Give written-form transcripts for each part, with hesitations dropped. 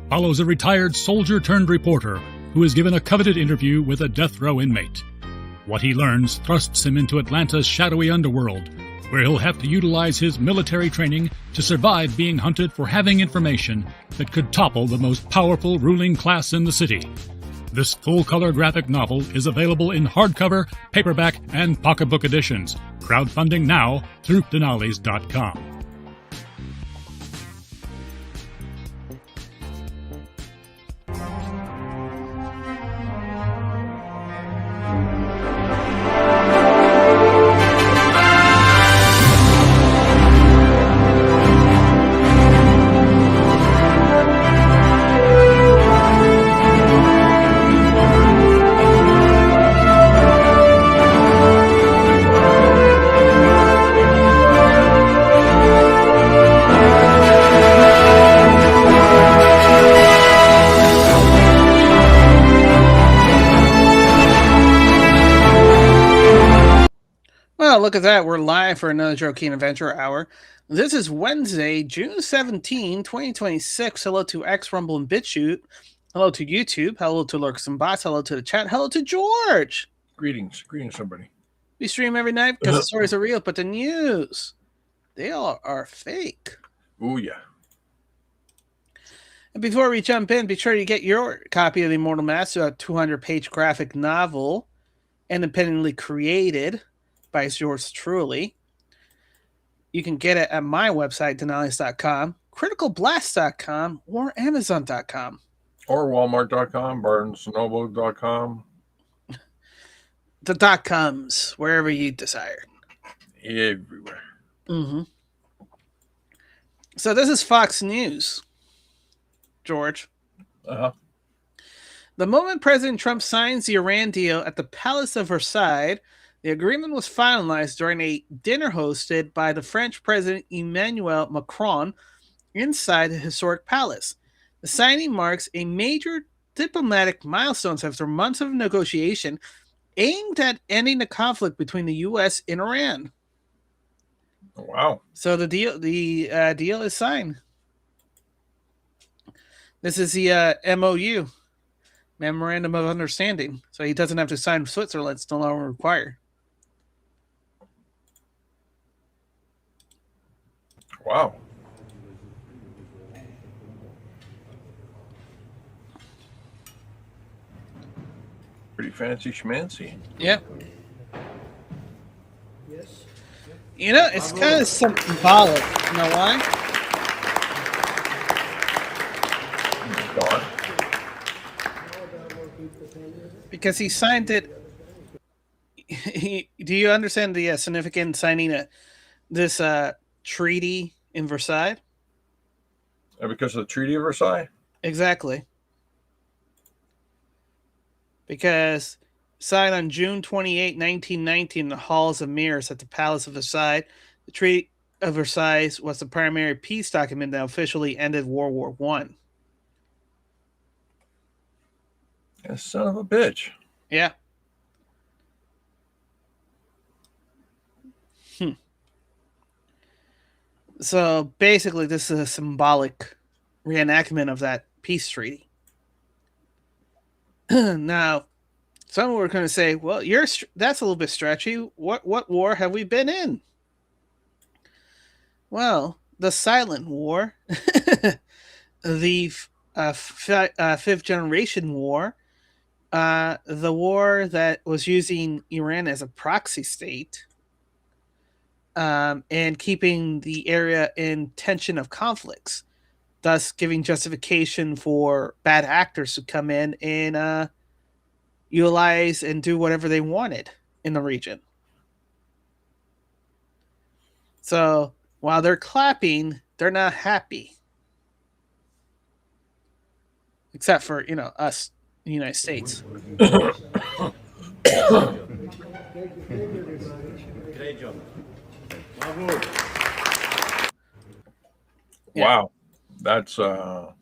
follows a retired soldier-turned-reporter who is given a coveted interview with a death row inmate. What he learns thrusts him into Atlanta's shadowy underworld, where he'll have to utilize his military training to survive being hunted for having information that could topple the most powerful ruling class in the city. This full-color graphic novel is available in hardcover, paperback, and pocketbook editions. Crowdfunding now through Dinales.com. Look at that. We're live for another Joe Keen Adventure Hour. This is Wednesday, June 17, 2026. Hello to X, Rumble, and BitChute. Hello to YouTube. Hello to Lurks and Bots. Hello to the chat. Hello to George. Greetings, everybody. We stream every night because the stories are real, but the news, they all are fake. Oh, yeah. And before we jump in, be sure you get your copy of The Immortal Master, a 200-page graphic novel, independently created by yours truly. You can get it at my website, Dinales.com, CriticalBlast.com, or Amazon.com. Or Walmart.com, BarnesandNoble.com. The .coms, wherever you desire. Everywhere. Mm-hmm. So this is Fox News, George. Uh-huh. The moment President Trump signs the Iran deal at the Palace of Versailles, the agreement was finalized during a dinner hosted by the French President Emmanuel Macron inside the historic palace. The signing marks a major diplomatic milestone after months of negotiation aimed at ending the conflict between the U.S. and Iran. Wow. So the deal is signed. This is the MOU, Memorandum of Understanding. So he doesn't have to sign Switzerland. It's no longer required. Wow. Pretty fancy schmancy. Yeah. Yes. You know, it's kind of symbolic. You know why? Gone. Because he signed it. Do you understand the significant signing this treaty in Versailles? Because of the Treaty of Versailles? Exactly. Because signed on June 28, 1919 in the Halls of Mirrors at the Palace of Versailles, the Treaty of Versailles was the primary peace document that officially ended World War I. Yeah, son of a bitch. Yeah. So basically, this is a symbolic reenactment of that peace treaty. Now, some were going to say, "Well, that's a little bit stretchy. What war have we been in?" Well, the Silent War, the Fifth Generation War, the war that was using Iran as a proxy state. And keeping the area in tension of conflicts, thus giving justification for bad actors to come in and utilize and do whatever they wanted in the region. So while they're clapping, they're not happy. Except for, us, the United States. Great job. Wow. That's a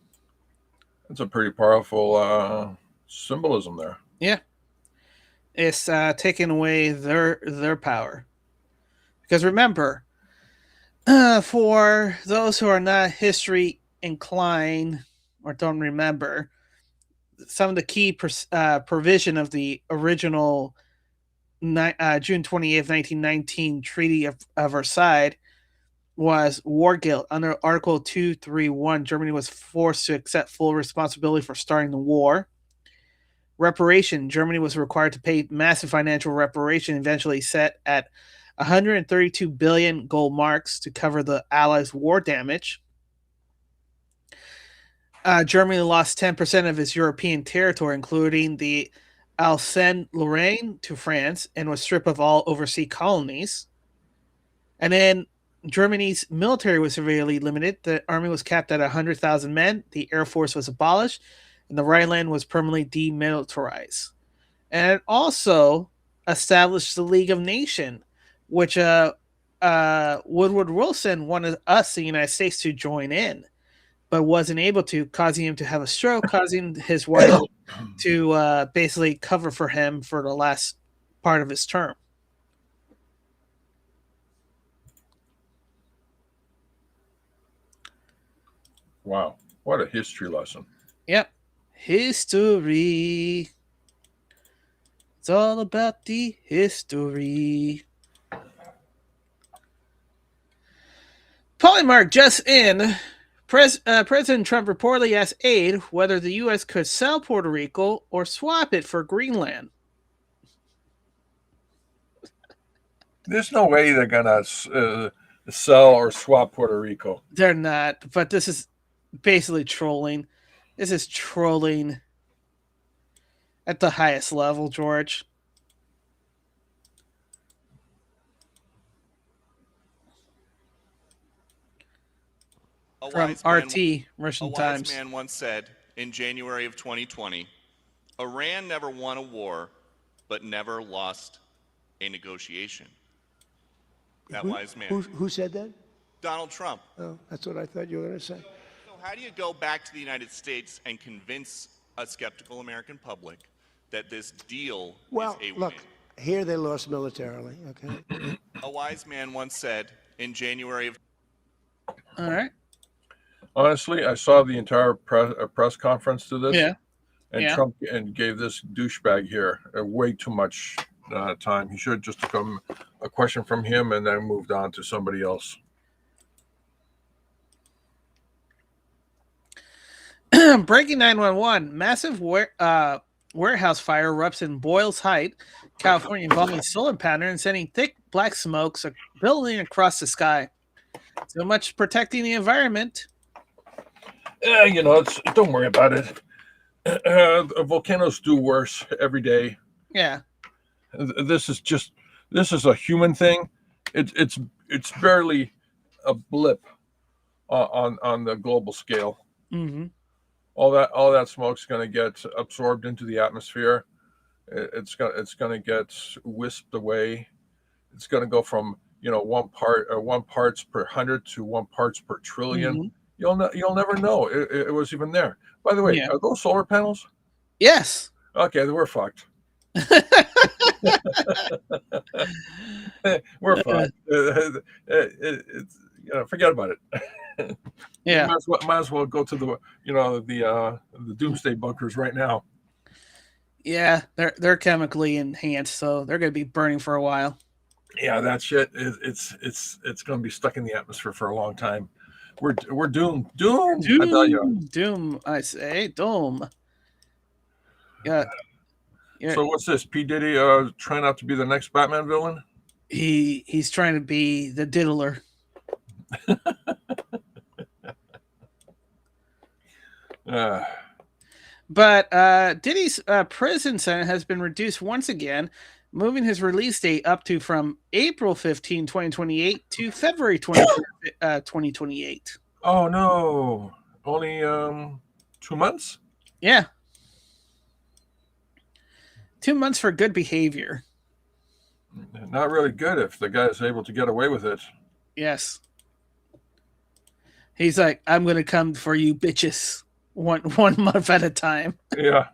pretty powerful symbolism there. Yeah. It's taking away their power. Because remember, for those who are not history inclined or don't remember, some of the key provision of the original June 28th, 1919 Treaty of Versailles was war guilt. Under Article 231, Germany was forced to accept full responsibility for starting the war. Reparation, Germany was required to pay massive financial reparation, eventually set at 132 billion gold marks to cover the Allies' war damage. Germany lost 10% of its European territory, including the Alsace-Lorraine, to France, and was stripped of all overseas colonies. And then Germany's military was severely limited. The army was capped at 100,000 men. The air force was abolished, and the Rhineland was permanently demilitarized. And it also established the League of Nations, which Woodrow Wilson wanted us, the United States, to join in, but wasn't able to, causing him to have a stroke, causing his wife to basically cover for him for the last part of his term. Wow, what a history lesson. Yep. History. It's all about the history. Polymark just in. President Trump reportedly asked aide whether the U.S. could sell Puerto Rico or swap it for Greenland. There's no way they're going to sell or swap Puerto Rico. They're not, but this is basically trolling. This is trolling at the highest level, George. From RT, Russian Times. A wise man once said in January of 2020, Iran never won a war, but never lost a negotiation. That wise man. Who said that? Donald Trump. Oh, that's what I thought you were going to say. So how do you go back to the United States and convince a skeptical American public that this deal Well, is a look, win? here they lost militarily, okay? A wise man once said in January of... All right. Honestly, I saw the entire press conference to this. Yeah. And Trump gave this douchebag here way too much time. He should have just took a question from him and then moved on to somebody else. Breaking 911. Massive warehouse fire erupts in Boyles Heights, California, involving solar pattern and sending thick black smokes billowing across the sky. So much protecting the environment. Yeah, don't worry about it. Volcanoes do worse every day. Yeah. This is a human thing. It's barely a blip on the global scale. Mm-hmm. All that smoke's going to get absorbed into the atmosphere. It's going to get wisped away. It's going to go from 1 parts per 100 to 1 parts per trillion. Mm-hmm. You'll never know it was even there. By the way, Are those solar panels? Yes. Okay, we're fucked. We're fucked. Forget about it. Yeah. Might as well go to the doomsday bunkers right now. Yeah, they're chemically enhanced, so they're going to be burning for a while. Yeah, that shit it's going to be stuck in the atmosphere for a long time. We're doomed. Doomed. I tell you. Doom. I say doom. Yeah. So what's this? P. Diddy trying not to be the next Batman villain? He's trying to be the diddler. But Diddy's prison sentence has been reduced once again, moving his release date up to from April 15, 2028 to February 2028. Oh, no. Only 2 months? Yeah. 2 months for good behavior. Not really good if the guy is able to get away with it. Yes. He's like, I'm going to come for you bitches one month at a time. Yeah.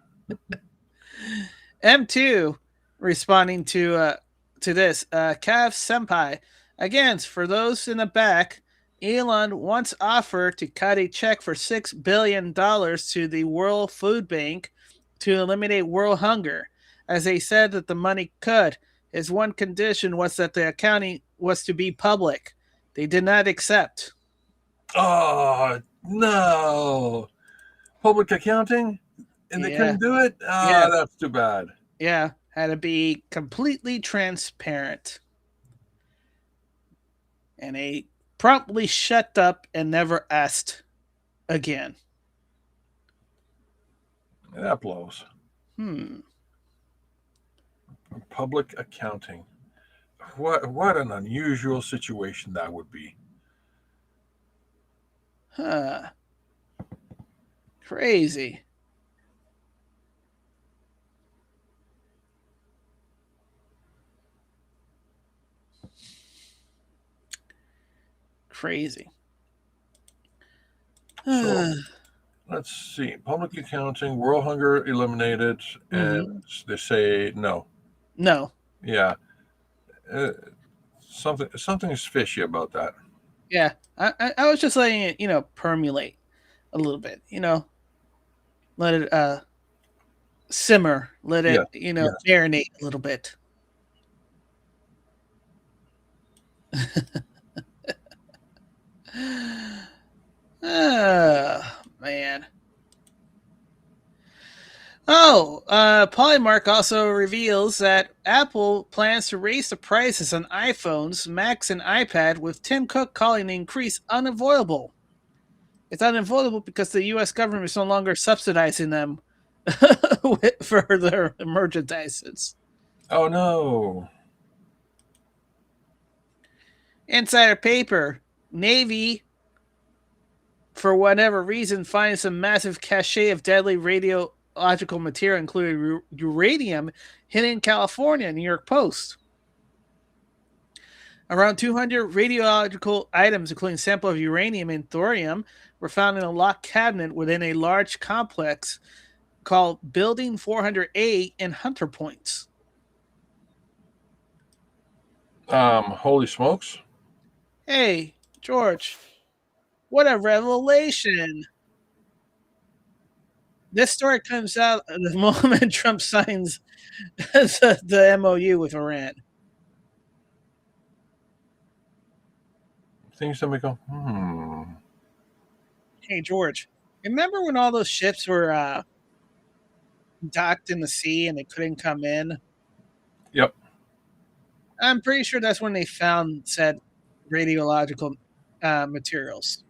M2 responding to this. Cav Senpai. Again, for those in the back, Elon once offered to cut a check for $6 billion to the World Food Bank to eliminate world hunger, as they said that the money could. His one condition was that the accounting was to be public. They did not accept. Oh, no. Public accounting? And they Yeah. couldn't do it? Ah, Yeah. that's too bad. Yeah, had to be completely transparent. And they promptly shut up and never asked again. That blows. Public accounting. What an unusual situation that would be. Huh. Crazy. Crazy. So let's see. Public accounting, world hunger eliminated, and they say no. No. Yeah. Something's fishy about that. Yeah. I was just letting it, permeate a little bit, let it simmer, let it, marinate a little bit. Oh, man. Polymark also reveals that Apple plans to raise the prices on iPhones, Macs, and iPad, with Tim Cook calling the increase unavoidable. It's unavoidable because the U.S. government is no longer subsidizing them for their merchandises. Oh, no. Insider paper. Navy, for whatever reason, finds a massive cache of deadly radiological material, including uranium, hidden in California. New York Post. Around 200 radiological items, including sample of uranium and thorium, were found in a locked cabinet within a large complex called Building 400A in Hunter Points. Holy smokes. Hey, George, what a revelation. This story comes out at the moment Trump signs the MOU with Iran. Things that make go, Hey, George, remember when all those ships were docked in the sea and they couldn't come in? Yep. I'm pretty sure that's when they found said radiological materials.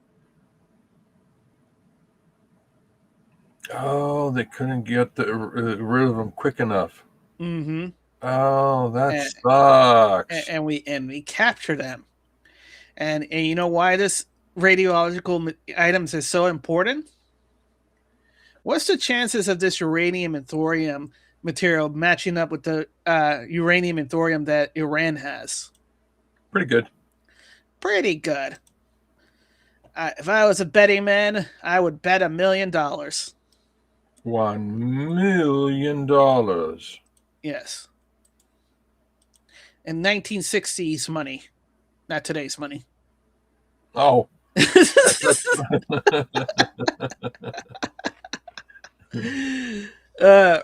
Oh, they couldn't get rid of them quick enough. Mm-hmm. Oh, that sucks. And we capture them. And you know why this radiological items is so important? What's the chances of this uranium and thorium material matching up with the uranium and thorium that Iran has? Pretty good. Pretty good. If I was a betting man, I would bet $1 million. $1 million. Yes. In 1960s money, not today's money. Oh.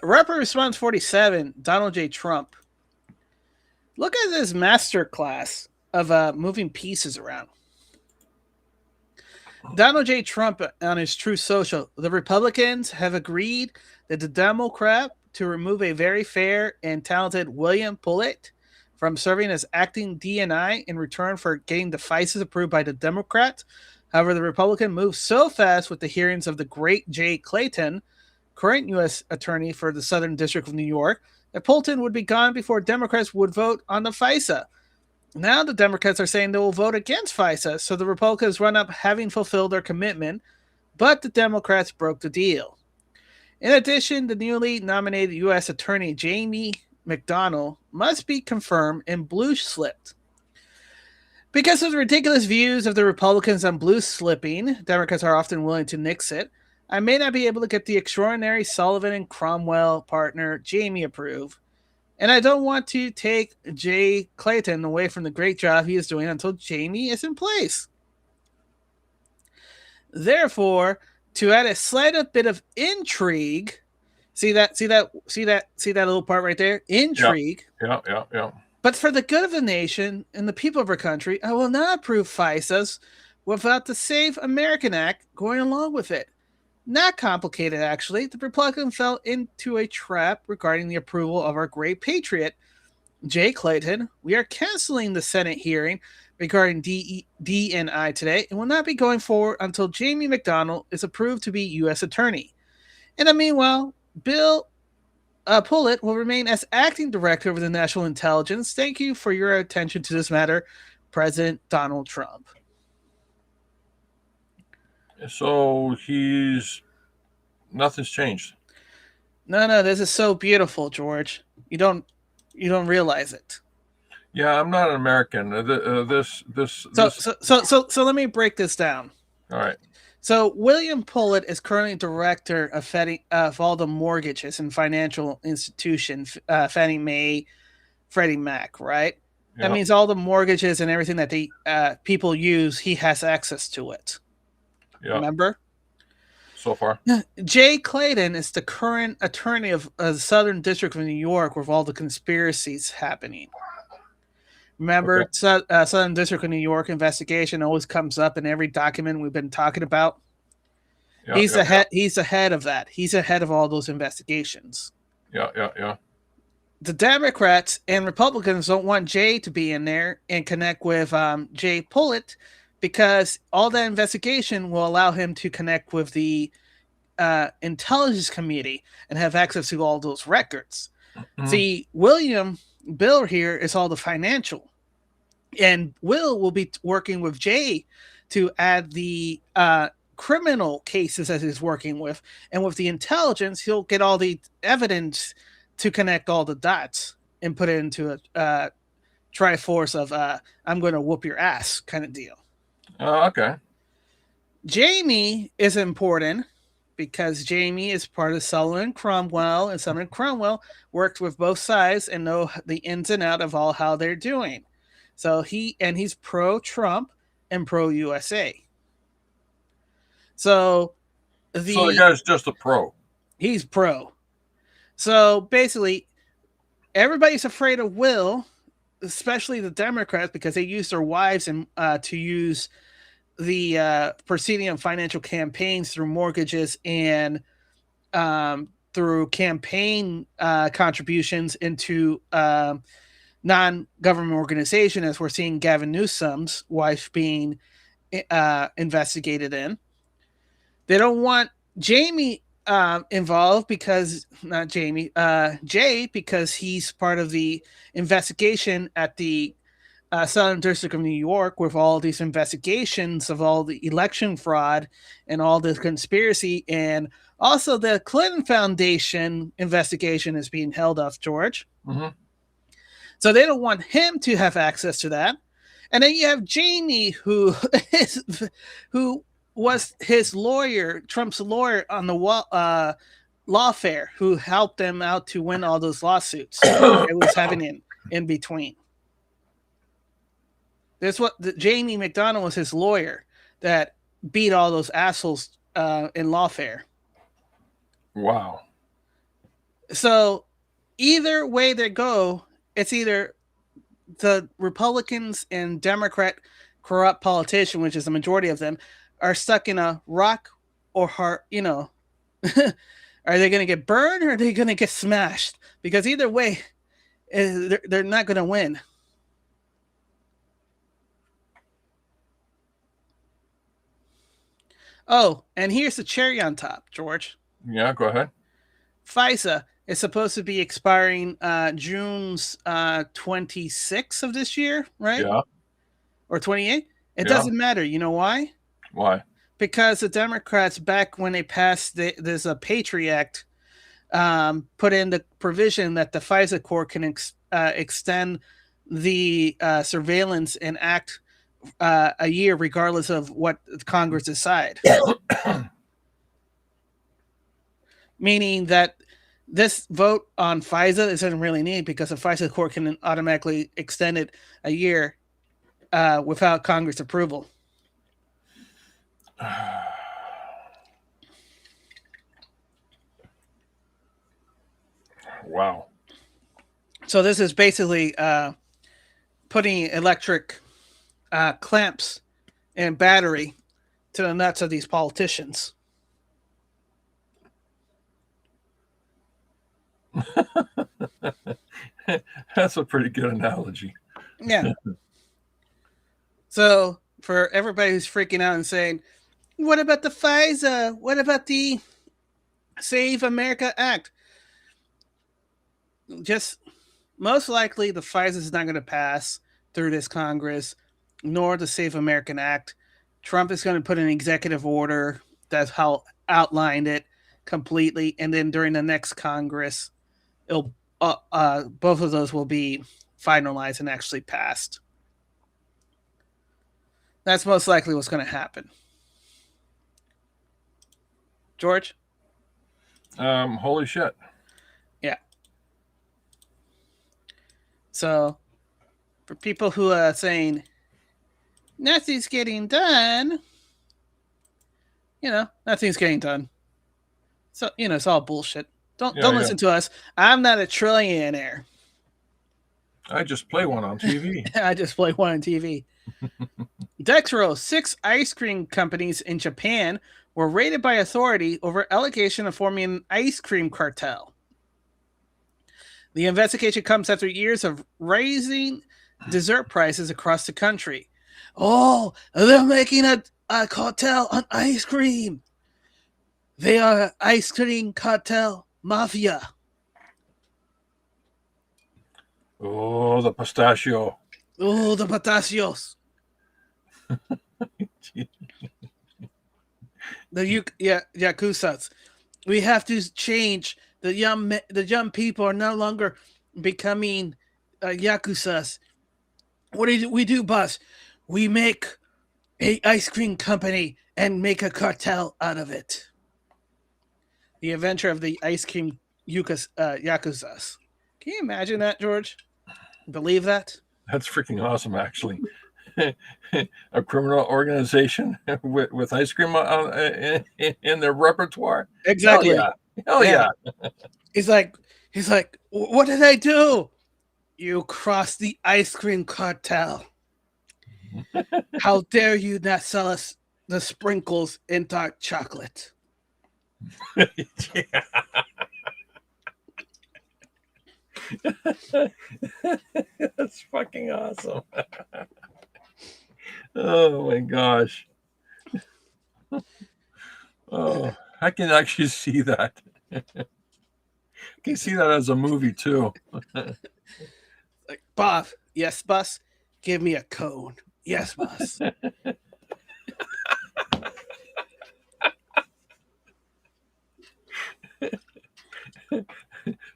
Rapper Response 47, Donald J. Trump. Look at this masterclass of moving pieces around. Donald J. Trump on his Truth Social. The Republicans have agreed that the Democrat to remove a very fair and talented William Pullett from serving as acting DNI in return for getting the FISAs approved by the Democrats. However, the Republican moved so fast with the hearings of the great Jay Clayton, current U.S. attorney for the Southern District of New York, that Pullett would be gone before Democrats would vote on the FISA. Now the Democrats are saying they will vote against FISA, so the Republicans run up having fulfilled their commitment, but the Democrats broke the deal. In addition, the newly nominated U.S. Attorney Jamie McDonnell must be confirmed and blue-slipped. Because of the ridiculous views of the Republicans on blue-slipping, Democrats are often willing to nix it. I may not be able to get the extraordinary Sullivan and Cromwell partner Jamie approved. And I don't want to take Jay Clayton away from the great job he is doing until Jamie is in place. Therefore, to add a slight bit of intrigue, see that little part right there? Intrigue. Yeah. But for the good of the nation and the people of our country, I will not approve FISAs without the Save American Act going along with it. Not complicated, actually. The Republican fell into a trap regarding the approval of our great patriot, Jay Clayton. We are canceling the Senate hearing regarding DNI today and will not be going forward until Jamie McDonald is approved to be U.S. Attorney. In the meanwhile, Bill Pullett will remain as acting director of the National Intelligence. Thank you for your attention to this matter, President Donald Trump. So nothing's changed. No, this is so beautiful, George. You don't realize it. Yeah, I'm not an American. So let me break this down. All right. So William Pullett is currently director of all the mortgages and financial institutions, Fannie Mae, Freddie Mac, right? Yeah. That means all the mortgages and everything that the people use, he has access to it. Yeah. Remember? So far. Jay Clayton is the current attorney of the Southern District of New York with all the conspiracies happening. Remember, okay. Southern District of New York investigation always comes up in every document we've been talking about. Yeah, he's the head of that. He's the head of all those investigations. Yeah. The Democrats and Republicans don't want Jay to be in there and connect with Jay Pullett because all that investigation will allow him to connect with the Intelligence Committee and have access to all those records. Mm-hmm. See, Bill here is all the financial, and will be working with Jay to add the criminal cases that he's working with, and with the intelligence, he'll get all the evidence to connect all the dots and put it into a triforce of I'm going to whoop your ass kind of deal. Oh, okay. Jamie is important because Jamie is part of Sullivan Cromwell, and Sullivan Cromwell worked with both sides and know the ins and out of all how they're doing. So he's pro-Trump and pro-USA. So the guy's just a pro. He's pro. So basically, everybody's afraid of Will, especially the Democrats, because they use their wives and to use the proceeding of financial campaigns through mortgages and through campaign contributions into non-government organization, as we're seeing Gavin Newsom's wife being investigated in. They don't want Jamie involved because Jay, because he's part of the investigation at the Southern District of New York with all these investigations of all the election fraud and all the conspiracy, and also the Clinton Foundation investigation is being held up, George. Mm-hmm. So they don't want him to have access to that. And then you have Jamie, who was his lawyer, Trump's lawyer on the lawfare, who helped them out to win all those lawsuits. It was having in between. That's what Jamie McDonald was, his lawyer that beat all those assholes in lawfare. Wow. So either way they go, it's either the Republicans and Democrat corrupt politician, which is the majority of them, are stuck in a rock or hard, are they going to get burned or are they going to get smashed? Because either way, they're not going to win. Oh, and here's the cherry on top, George. Yeah, go ahead. FISA is supposed to be expiring June 26th of this year, right? Yeah. Or 28th? It doesn't matter. You know why? Why? Because the Democrats, back when they passed there's a Patriot Act, put in the provision that the FISA court can extend the surveillance and act a year regardless of what Congress decide. Meaning that this vote on FISA isn't really needed because the FISA court can automatically extend it a year without Congress approval. Wow. So this is basically putting electric clamps and battery to the nuts of these politicians. That's a pretty good analogy. Yeah. So for everybody who's freaking out and saying, what about the FISA? What about the Save America Act? Just most likely the FISA is not going to pass through this Congress, nor the Save American Act. Trump is going to put an executive order that's how outlined it completely, and then during the next Congress, it'll both of those will be finalized and actually passed. That's most likely what's going to happen. George? Holy shit. Yeah. So, for people who are saying, nothing's getting done, nothing's getting done. So, it's all bullshit. Don't listen to us. I'm not a trillionaire. I just play one on TV. I just play one on TV. Dextro, 6 ice cream companies in Japan were raided by authority over allegation of forming an ice cream cartel. The investigation comes after years of raising dessert prices across the country. Oh, they're making a cartel on ice cream. They are ice cream cartel mafia. Oh, the pistachio. Oh, the pistachios. The Yakuzas. We have to change. The young people are no longer becoming Yakuzas. What do we do, boss? We make a ice cream company and make a cartel out of it. The adventure of the ice cream Yakuzas. Can you imagine that, George? Believe that? That's freaking awesome, actually. A criminal organization with ice cream in their repertoire. Exactly. Hell yeah. He's like, what did I do? You crossed the ice cream cartel. How dare you not sell us the sprinkles in dark chocolate? That's fucking awesome. Oh my gosh. Oh, I can actually see that. I can see that as a movie too. Like, Bob, yes, boss. Give me a cone. Yes, boss.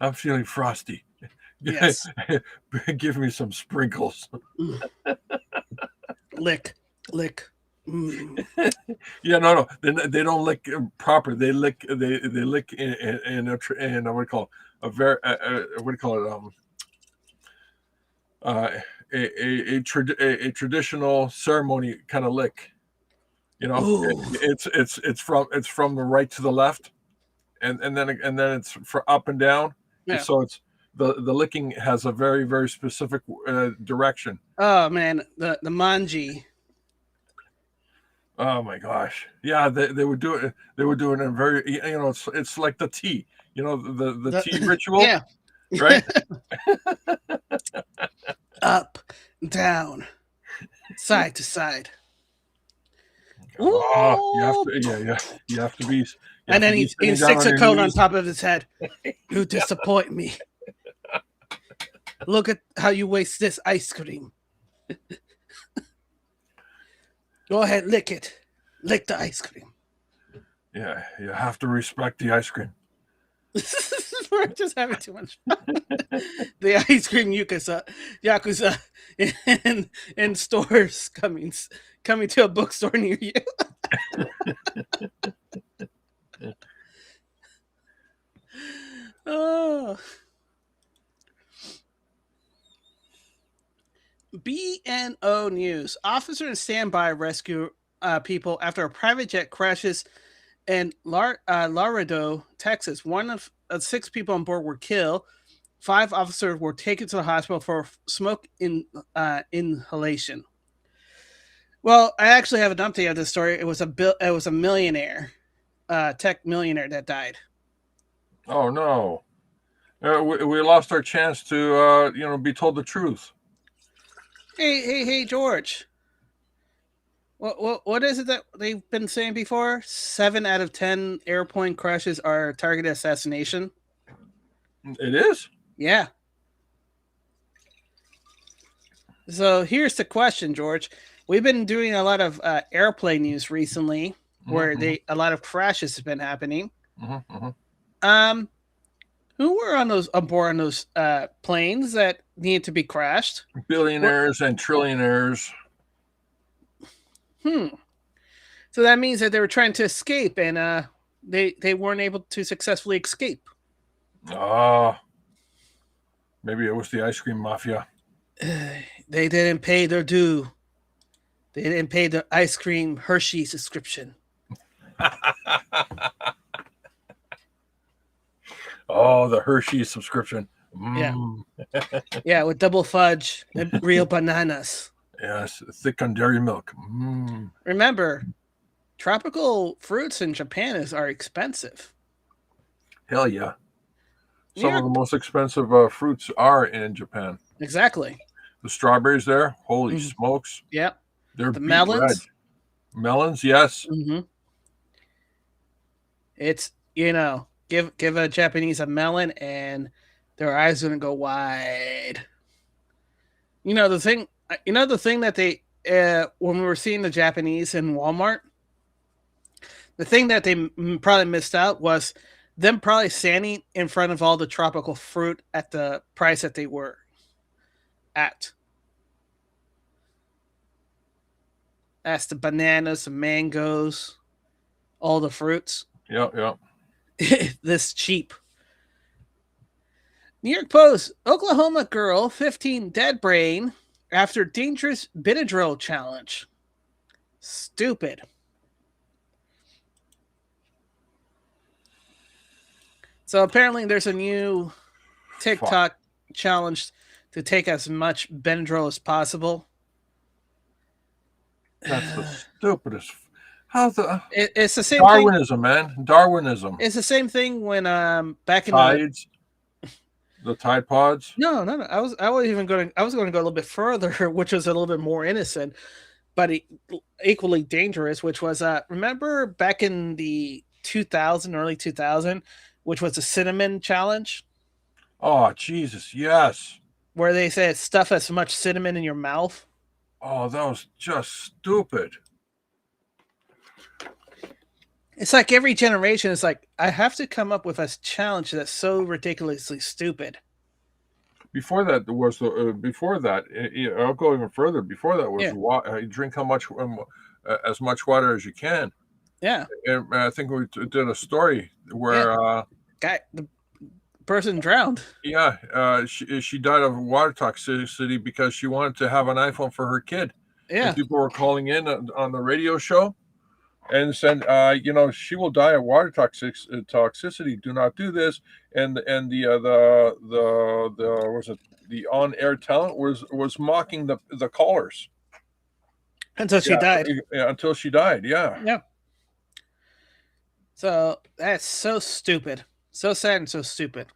I'm feeling frosty. Yes. Give me some sprinkles. Lick. Mm. Yeah, no. They don't lick proper. They lick. They lick in what do you call it? What do you call it? A traditional ceremony kind of lick. It's from the right to the left, and then it's for up and down. Yeah. So it's the licking has a very, very specific direction. Oh man, the manji. Oh my gosh! Yeah, they would do it. They were doing it very. It's like the tea. The tea ritual. Yeah. Right. Up, down, side to side. Oh, you have to be. And then he sticks a coat on top of his head. You disappoint me. Look at how you waste this ice cream. Go ahead, lick it. Lick the ice cream. Yeah, you have to respect the ice cream. We're just having too much fun. The ice cream Yakuza in stores coming to a bookstore near you. Oh. BNO News. Officer in standby rescue people after a private jet crashes in Laredo, Texas. One of 6 people on board were killed. 5 officers were taken to the hospital for smoke inhalation. Well, I actually have an update of this story. It was a millionaire, tech millionaire that died. Oh no, we lost our chance to be told the truth. Hey, George. What is it that they've been saying before? 7 out of 10 airplane crashes are targeted assassination. It is? Yeah. So here's the question, George. We've been doing a lot of airplane news recently, where a lot of crashes have been happening. Who were on board on those planes that needed to be crashed? Billionaires and trillionaires. So that means that they were trying to escape, and they weren't able to successfully escape. Maybe it was the ice cream mafia. They didn't pay their due. They didn't pay the ice cream Hershey subscription. Oh, the Hershey subscription. Yeah. Yeah, with double fudge and real bananas. Yes, thick on dairy milk. Remember, tropical fruits in Japan are expensive. Hell yeah. Some of the most expensive fruits are in Japan. Exactly. The strawberries there, holy smokes. Yep. They're the melons. Red. Melons, yes. It's, give a Japanese a melon and their eyes are going to go wide. The thing that they, when we were seeing the Japanese in Walmart, the thing that they probably missed out was them probably standing in front of all the tropical fruit at the price that they were at. That's the bananas, the mangoes, all the fruits. Yeah. This cheap. New York Post, Oklahoma girl, 15 dead brain after dangerous Benadryl challenge. Stupid. So apparently there's a new TikTok challenge to take as much Benadryl as possible. That's the stupidest. It's the same Darwinism, thing. Man. Darwinism. It's the same thing when back in Tides. The Tide Pods. No. I was going to go a little bit further, which was a little bit more innocent, but equally dangerous. Which was remember back in the early 2000, which was the cinnamon challenge. Oh Jesus, yes. Where they said stuff as much cinnamon in your mouth. Oh, that was just stupid. It's like every generation is like, I have to come up with a challenge that's so ridiculously stupid. Before that, there was I'll go even further. Before that was drink as much water as you can. Yeah. And I think we did a story where the person drowned. Yeah, she died of water toxicity because she wanted to have an iPhone for her kid. Yeah. And people were calling in on the radio show and said, she will die of water toxicity. Do not do this. And the on-air talent was mocking the callers until she died. Until she died. Yeah. Yeah. So that's so stupid. So sad and so stupid.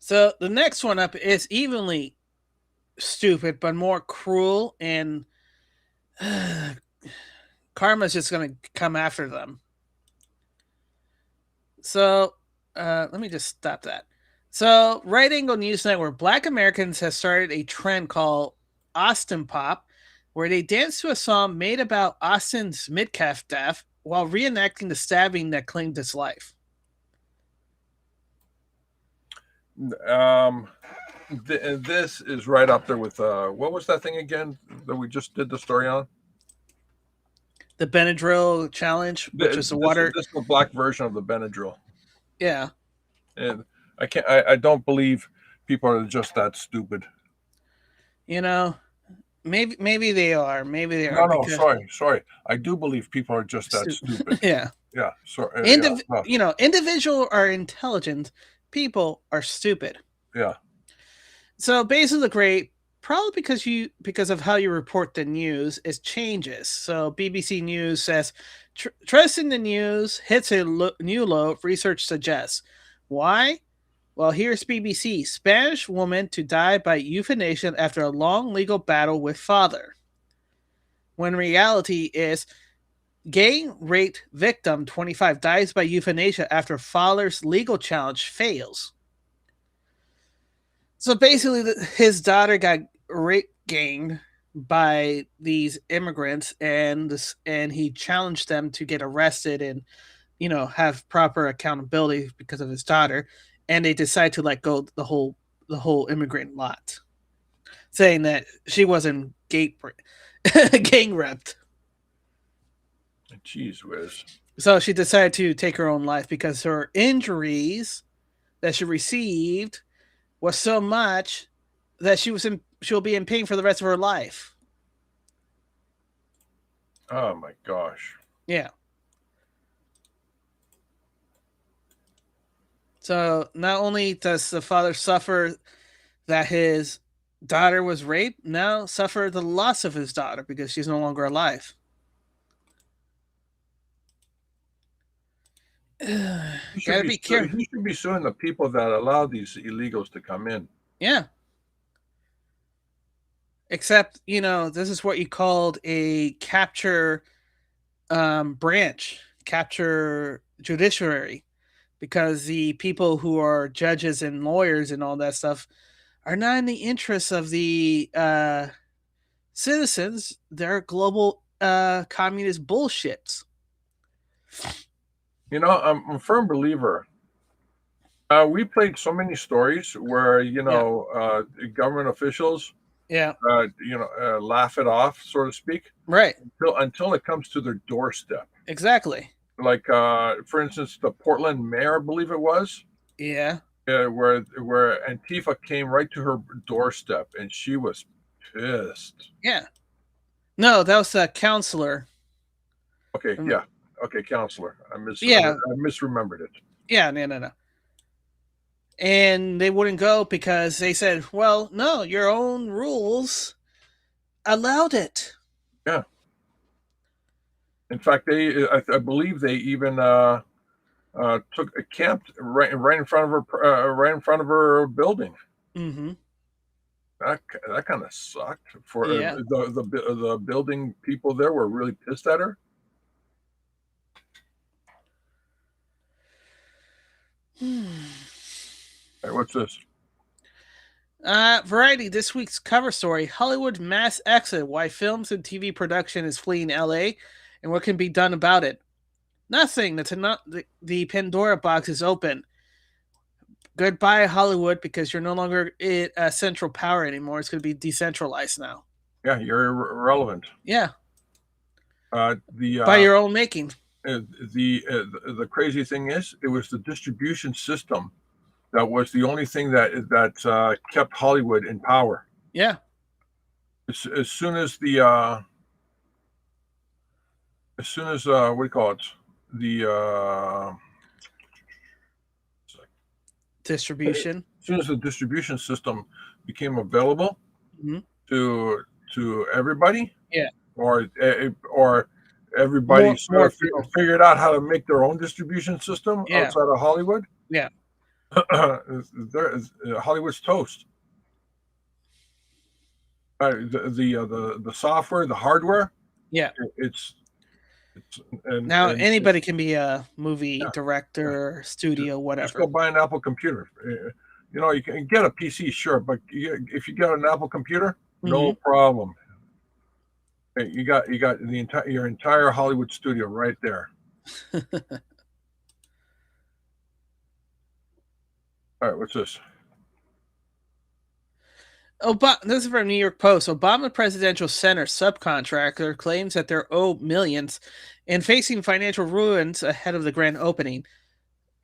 So the next one up is evenly stupid, but more cruel, and karma's just going to come after them. So let me just stop that. So Right Angle News Network, Black Americans have started a trend called Austin Pop, where they dance to a song made about Austin's midcalf death while reenacting the stabbing that claimed his life. This is right up there with what was that thing again that we just did the story on? The Benadryl challenge, which is the water. This is the black version of the Benadryl. Yeah. And I don't believe people are just that stupid. Maybe they are. Maybe they are. No, sorry. I do believe people are just that stupid. Yeah. Yeah. Sorry. Individual are intelligent, people are stupid. Yeah. So basically, great. Probably because of how you report the news, it changes. So BBC News says trust in the news hits a new low. Research suggests. Why? Well, here's BBC. Spanish woman to die by euthanasia after a long legal battle with father. When reality is gay rape victim 25 dies by euthanasia after father's legal challenge fails. So basically, his daughter got rape ganged by these immigrants, and he challenged them to get arrested and have proper accountability because of his daughter, and they decide to let go the whole immigrant lot, saying that she wasn't gang raped. Jeez whiz. So she decided to take her own life because her injuries that she received was so much that she'll be in pain for the rest of her life. Oh my gosh. Yeah. So not only does the father suffer that his daughter was raped, now suffer the loss of his daughter because she's no longer alive. Gotta be careful. He should be suing the people that allow these illegals to come in. Yeah. Except, this is what you called a capture branch, capture judiciary, because the people who are judges and lawyers and all that stuff are not in the interests of the citizens. They're global communist bullshits. I'm a firm believer. We played so many stories where government officials laugh it off, so to speak, right, until it comes to their doorstep. Exactly. Like for instance, the Portland mayor, I believe it was, where Antifa came right to her doorstep and she was pissed. No, that was a counselor. Okay, counselor. I misremembered it. No. And they wouldn't go because they said, well, no, your own rules allowed it. Yeah. In fact, I believe they even took a camp right in front of her building. Mm-hmm. That kind of sucked. For the building people there were really pissed at her. Hey, what's this? Variety, this week's cover story: Hollywood mass exit. Why films and TV production is fleeing LA, and what can be done about it? Nothing. The Pandora box is open. Goodbye, Hollywood, because you're no longer a central power anymore. It's going to be decentralized now. Yeah, you're irrelevant. Yeah. By your own making. The crazy thing is, it was the distribution system that was the only thing that kept Hollywood in power. Yeah. As soon as what do you call it? The distribution. As soon as the distribution system became available to everybody, or everybody sort of figured out how to make their own distribution system outside of Hollywood. Yeah. Hollywood's toast. The software, the hardware. Yeah. Now anybody can be a movie director, studio, whatever. Just go buy an Apple computer. You can get a PC, sure, but if you get an Apple computer, no problem. You got your entire Hollywood studio right there. All right, what's this? This is from New York Post. Obama Presidential Center subcontractor claims that they're owed millions and facing financial ruins ahead of the grand opening.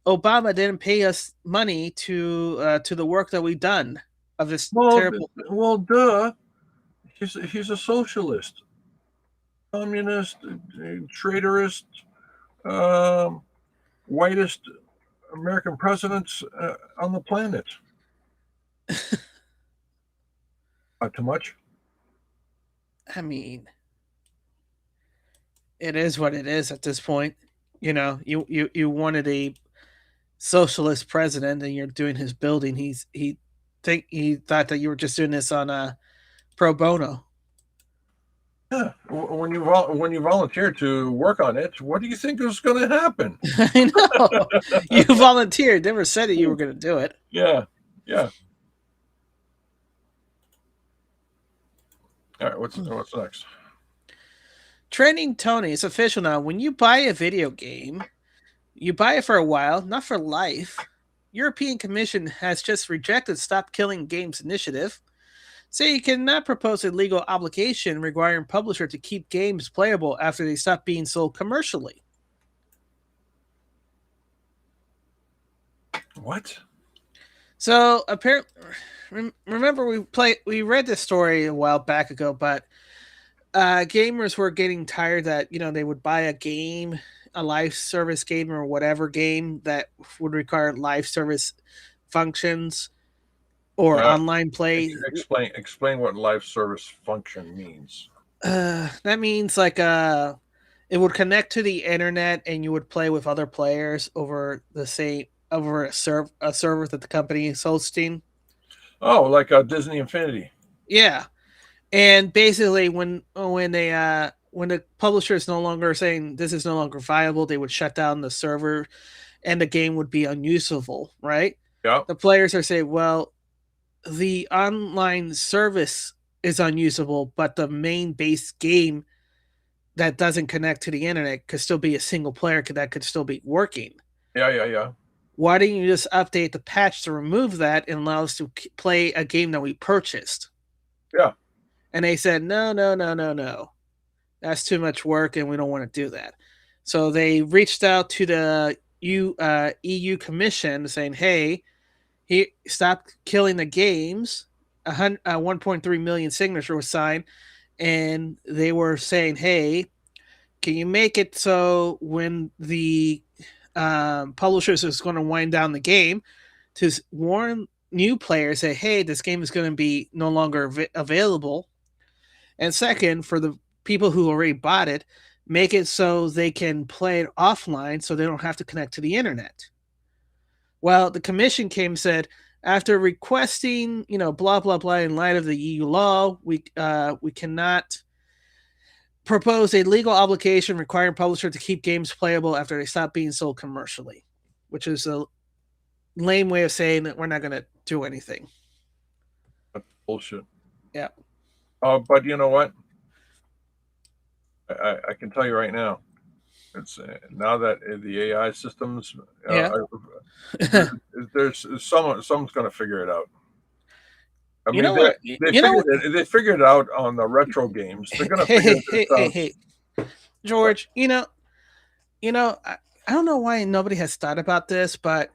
Obama didn't pay us money to the work that we've done of this terrible. Well, duh. He's a socialist, communist, traitorist, whitest American presidents on the planet. Not too much. I mean, it is what it is at this point. You wanted a socialist president, and you're doing his building. He thought that you were just doing this on a pro bono. Yeah. When you volunteer to work on it, what do you think is going to happen? I know you volunteered. Never said that you were going to do it. Yeah. Yeah. All right. What's next? Trending Tony, it's official now. When you buy a video game, you buy it for a while, not for life. European Commission has just rejected Stop Killing Games initiative. Say you cannot propose a legal obligation requiring publisher to keep games playable after they stop being sold commercially. What? So apparently, remember we read this story a while back ago, but gamers were getting tired that they would buy a game, a live service game or whatever game that would require live service functions or online play. Explain what live service function means. That means like it would connect to the internet and you would play with other players over a server that the company is hosting. Oh, like Disney Infinity. Yeah. And basically when the publisher is no longer saying this is no longer viable, they would shut down the server and the game would be unusable, right? Yeah. The players are saying, well, the online service is unusable, but the main base game that doesn't connect to the internet could still be a single player that could still be working. Yeah. Why didn't you just update the patch to remove that and allow us to play a game that we purchased? Yeah. And they said, no. That's too much work and we don't want to do that. So they reached out to the EU Commission saying, hey, stop killing the games. 1.3 million signatures were signed. And they were saying, hey, can you make it so when the publishers is going to wind down the game to warn new players, say, hey, this game is going to be no longer available. And second, for the people who already bought it, make it so they can play it offline so they don't have to connect to the internet. Well, the commission came and said, after requesting, blah, blah, blah, in light of the EU law, we cannot propose a legal obligation requiring publisher to keep games playable after they stop being sold commercially, which is a lame way of saying that we're not going to do anything. That's bullshit. Yeah. But you know what? I can tell you right now, it's now that the AI systems, there's someone's going to figure it out. I mean, they figured it out on the retro games. They're going to figure it out. Hey, George. I don't know why nobody has thought about this, but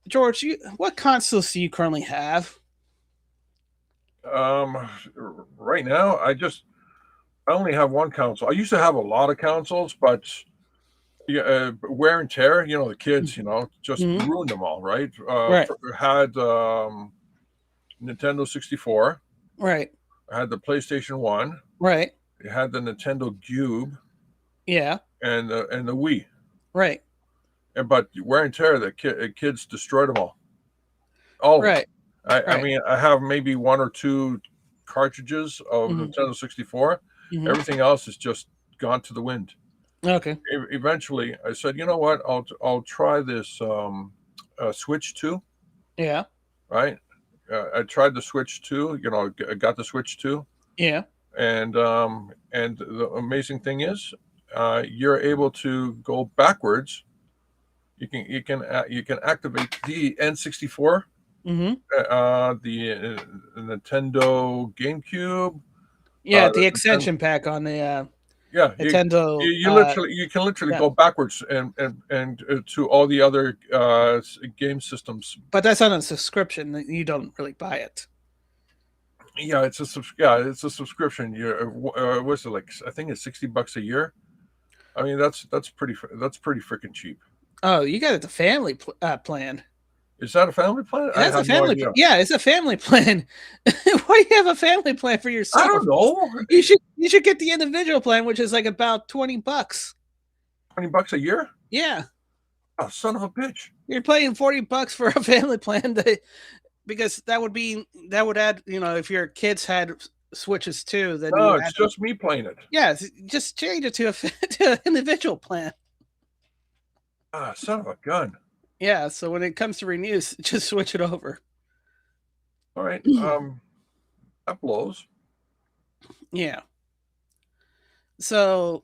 George, what consoles do you currently have? Right now, I only have one console. I used to have a lot of consoles, but wear and tear, the kids, just ruined them all, right? Right. Had Nintendo 64. Right. I had the PlayStation 1. Right. It had the Nintendo Cube. Yeah. And the Wii. Right. But wear and tear, the kids destroyed them all. All right. I mean, I have maybe one or two cartridges of Nintendo 64. Everything else is just gone to the wind. Okay. Eventually, I said, you know what? I'll try this Switch 2. Yeah. Right. I tried the Switch 2. I got the Switch 2. Yeah. And the amazing thing is, you're able to go backwards. You can activate the N64. The Nintendo GameCube. Yeah, the extension pack on the Nintendo. You can literally go backwards and to all the other game systems. But that's on a subscription. You don't really buy it. Yeah, it's a subscription. What's it like? I think it's $60 a year. I mean, that's pretty freaking cheap. Oh, you got it, the family plan. Is that a family plan? I That's a had no family. idea. Yeah, it's a family plan. Why do you have a family plan for I yourself? don't know. You should get the individual plan, which is like about $20. $20 a year? Yeah, Oh, son of a bitch. you're paying $40 for a family plan because that would add. If your kids had switches too, then No, you it's add. just me playing it. Yeah, just change it to to an individual plan. Ah, son of a gun. Yeah, so when it comes to renews, just switch it over. All right. That blows. Yeah. So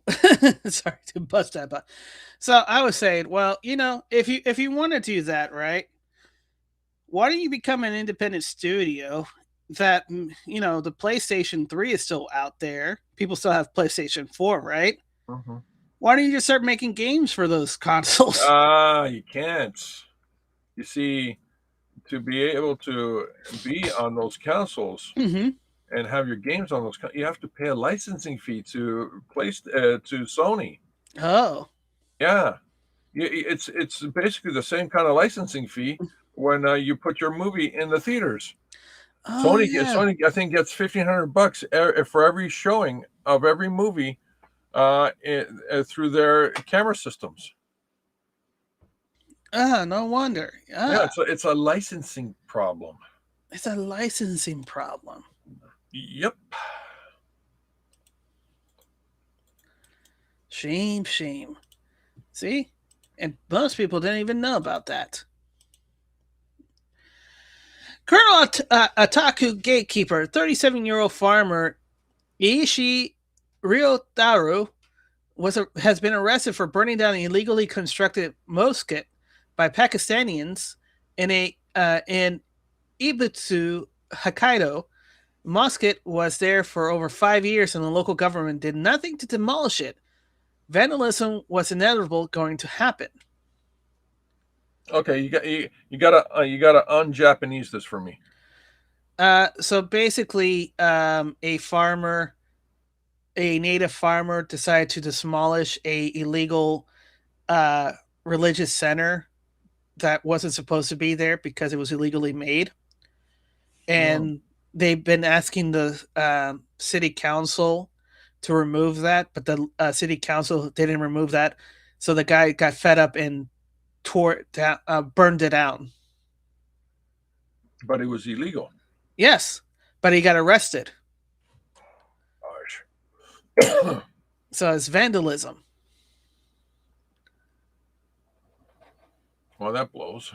sorry to bust that, but so I was saying, well, if you want to do that, right? Why don't you become an independent studio that the PlayStation 3 is still out there. People still have PlayStation 4, right? Mm-hmm. Why don't you just start making games for those consoles? You can't. You see, to be able to be on those consoles Mm-hmm. and have your games on those, you have to pay a licensing fee to Sony. Oh. Yeah, it's basically the same kind of licensing fee when you put your movie in the theaters. Oh, yeah. Sony, I think, gets $1,500 for every showing of every movie through their camera systems. No wonder. Yeah, it's a licensing problem. It's a licensing problem. Yep. Shame. See? And most people didn't even know about that. Colonel Ataku Gatekeeper, 37-year-old farmer Iishi Ryotaru has been arrested for burning down an illegally constructed mosque by Pakistanis in Ibutsu, Hokkaido. Mosque was there for over 5 years, and the local government did nothing to demolish it. Vandalism was inevitable going to happen. Okay, you gotta un-Japanese this for me. So basically, a native farmer, decided to demolish a illegal religious center that wasn't supposed to be there because it was illegally made, and they've been asking the city council to remove that, but the city council didn't remove that, so the guy got fed up and tore it down, burned it down. But it was illegal. Yes, but he got arrested. Gosh. So it's vandalism. Well, that blows.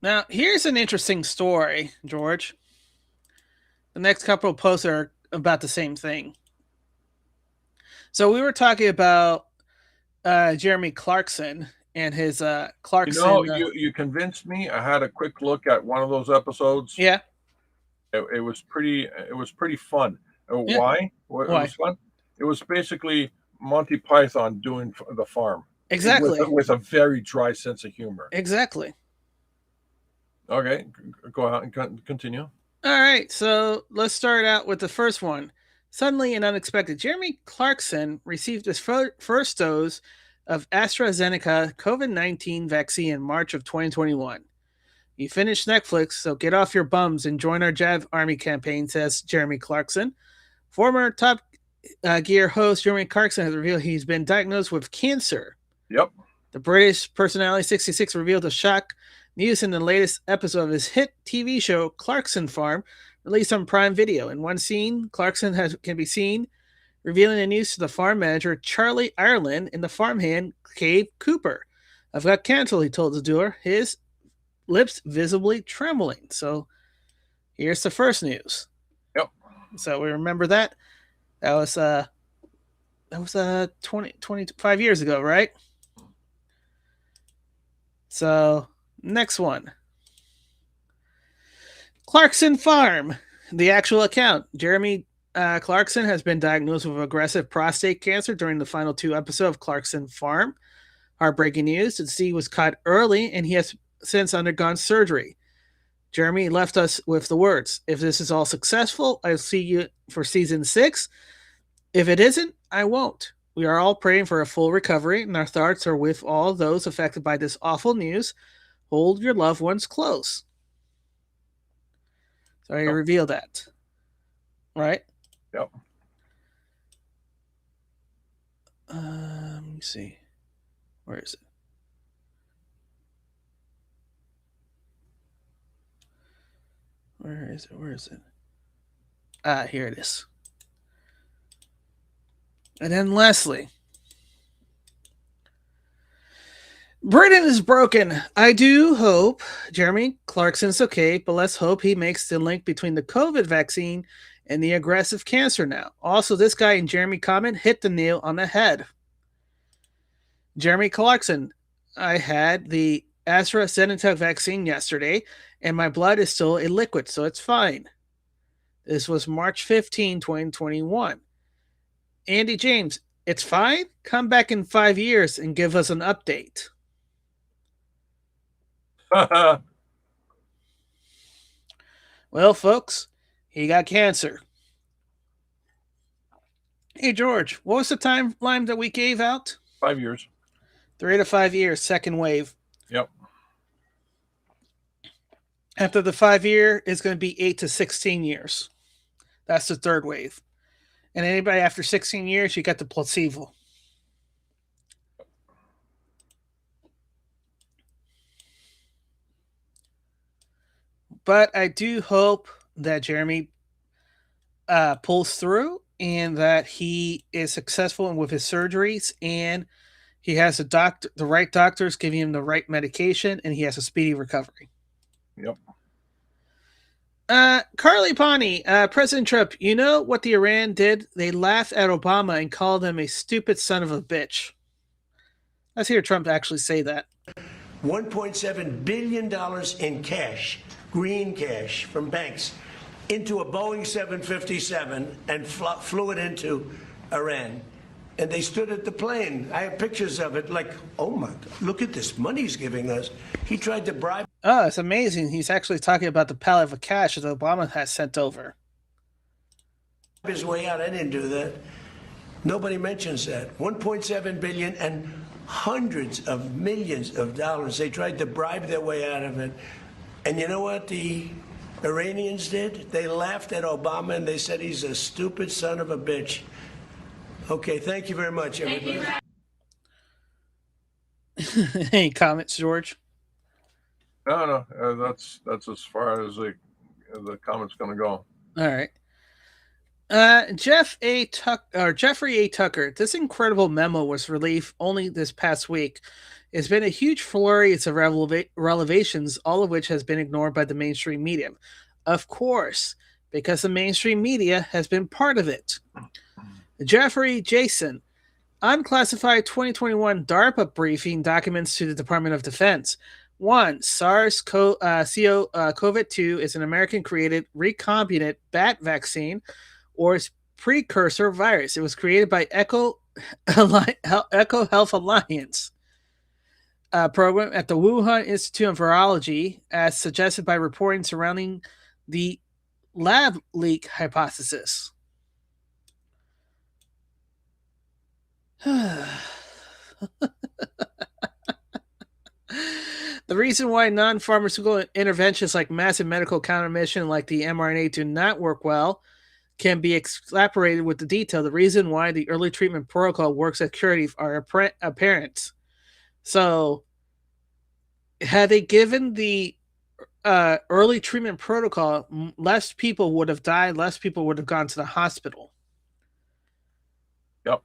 Now, here's an interesting story, George. The next couple of posts are about the same thing. So we were talking about Jeremy Clarkson and his Clarkson. You convinced me. I had a quick look at one of those episodes. Yeah. It was pretty fun. Yeah. Why? Why? It was fun. It was basically Monty Python doing the farm. Exactly. With a very dry sense of humor. Exactly. Okay, go out and continue. All right, so let's start out with the first one. Suddenly and unexpected, Jeremy Clarkson received his first dose of AstraZeneca COVID-19 vaccine in March of 2021. You finished Netflix, so get off your bums and join our Jav Army campaign, says Jeremy Clarkson. Former Top Gear host Jeremy Clarkson has revealed he's been diagnosed with cancer. Yep. The British personality 66 revealed the shock news in the latest episode of his hit TV show Clarkson Farm, released on Prime Video. In one scene, Clarkson can be seen revealing the news to the farm manager Charlie Ireland and the farmhand Cave Cooper. "I've got cancer," he told the doer, his lips visibly trembling. So here's the first news. Yep. So we remember that. That was 25 years ago, right? So next one. Clarkson Farm, the actual account. Jeremy Clarkson has been diagnosed with aggressive prostate cancer during the final 2 episodes of Clarkson Farm. Heartbreaking news. The disease was caught early and he has since undergone surgery. Jeremy left us with the words, "If this is all successful, I'll see you for season 6. If it isn't, I won't. We are all praying for a full recovery, and our thoughts are with all those affected by this awful news. Hold your loved ones close." So I reveal that. Right? Yep. Let me see. Where is it? Where is it? Here it is. And then lastly, Britain is broken. I do hope Jeremy Clarkson's okay, but let's hope he makes the link between the COVID vaccine and the aggressive cancer now. Also, this guy in Jeremy comment hit the nail on the head. Jeremy Clarkson, I had the AstraZeneca vaccine yesterday, and my blood is still a liquid, so it's fine. This was March 15, 2021. Andy James, it's fine? Come back in 5 years and give us an update. Well, folks, he got cancer. Hey, George, what was the timeline that we gave out? 5 years. 3 to 5 years, second wave. Yep. After the 5 year, it's going to be 8 to 16 years. That's the third wave. And anybody after 16 years, you got the placebo. But I do hope that Jeremy pulls through and that he is successful with his surgeries and he has the right doctors giving him the right medication and he has a speedy recovery. Yep. Carly Pani, President Trump, you know what the Iran did? They laughed at Obama and called him a stupid son of a bitch. Let's hear Trump actually say that. $1.7 billion in cash, green cash from banks, into a Boeing 757 and flew it into Iran. And they stood at the plane. I have pictures of it like, oh my God, look at this money he's giving us. He tried to bribe. Oh, it's amazing. He's actually talking about the pallet of cash that Obama has sent over. His way out. I didn't do that. Nobody mentions that. 1.7 billion and hundreds of millions of dollars. They tried to bribe their way out of it. And you know what the Iranians did? They laughed at Obama and they said he's a stupid son of a bitch. Okay, thank you very much, everybody. Any comments, George? No. That's as far as the comment's going to go. All right. Jeffrey A. Tucker. This incredible memo was released only this past week. It's been a huge flurry of revelations, all of which has been ignored by the mainstream media. Of course, because the mainstream media has been part of it. Jeffrey Jason. Unclassified 2021 DARPA briefing documents to the Department of Defense. 1. SARS-CoV-2 is an American-created recombinant bat vaccine or its precursor virus. It was created by Echo Health Alliance program at the Wuhan Institute of Virology, as suggested by reporting surrounding the lab leak hypothesis. The reason why non-pharmaceutical interventions like massive medical countermeasures like the mRNA do not work well can be extrapolated with the detail. The reason why the early treatment protocol works as curative are apparent. So, had they given the early treatment protocol, less people would have died, less people would have gone to the hospital. Yep.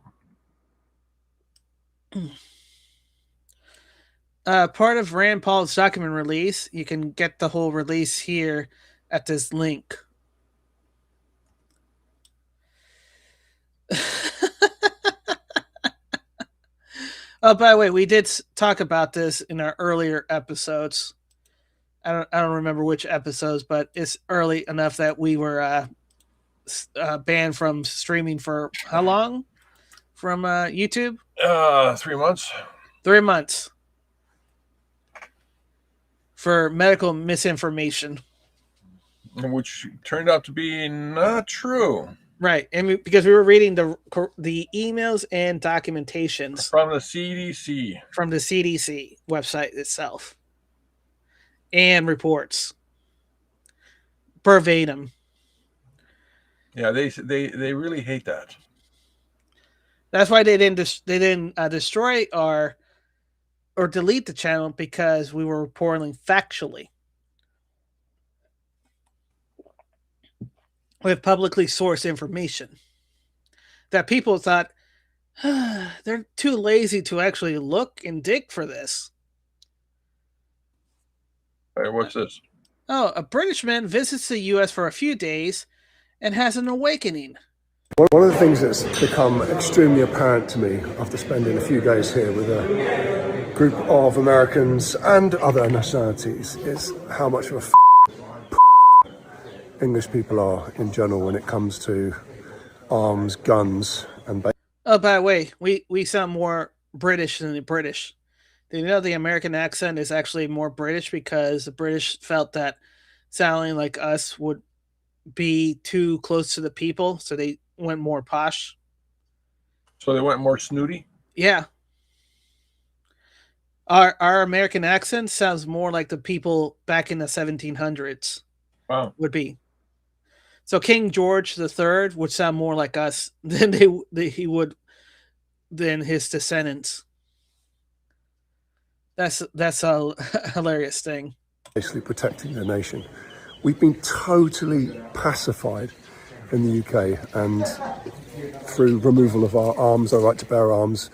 Part of Rand Paul's document release. You can get the whole release here at this link. Oh, by the way, we did talk about this in our earlier episodes. I don't remember which episodes, but it's early enough that we were banned from streaming for how long? From YouTube? 3 months. 3 months. For medical misinformation. which turned out to be not true. Right, and because we were reading the emails and documentations From the CDC. From the CDC website itself. And reports. Verbatim. Yeah, they really hate that. That's why they didn't destroy or delete the channel, because we were reporting factually with publicly sourced information that people thought they're too lazy to actually look and dig for this. All right, what's this? Oh, a British man visits the U.S. for a few days and has an awakening. One of the things that's become extremely apparent to me after spending a few days here with a group of Americans and other nationalities is how much of a English people are in general when it comes to arms, guns, and Oh, by the way, we sound more British than the British. Do you know the American accent is actually more British because the British felt that sounding like us would be too close to the people, so they went more posh. So they went more snooty? Yeah. Our American accent sounds more like the people back in the 1700s. Wow. Would be. So King George III would sound more like us than he would than his descendants. That's a hilarious thing. Basically protecting the nation. We've been totally pacified in the UK, and through removal of our arms, our right to bear arms,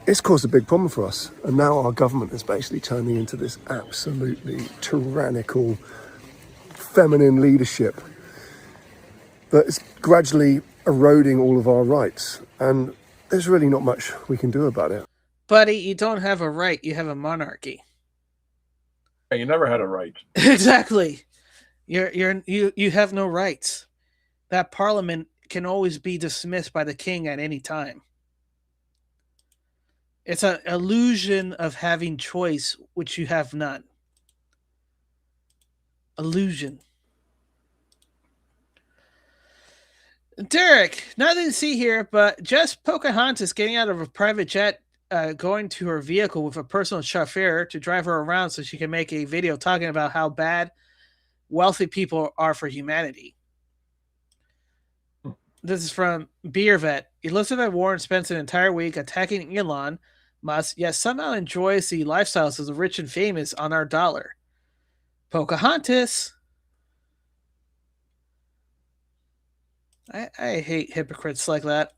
it's caused a big problem for us. And now our government is basically turning into this absolutely tyrannical, feminine leadership that is gradually eroding all of our rights. And there's really not much we can do about it. Buddy, you don't have a right, you have a monarchy. Hey, you never had a right. Exactly. You have no rights. That parliament can always be dismissed by the king at any time. It's an illusion of having choice, which you have none. Illusion. Derek, nothing to see here, but just Pocahontas getting out of a private jet, going to her vehicle with a personal chauffeur to drive her around so she can make a video talking about how bad wealthy people are for humanity. This is from Beer Vet. Elizabeth Warren spends an entire week attacking Elon Musk, yet somehow enjoys the lifestyles of the rich and famous on our dollar. Pocahontas. I hate hypocrites like that.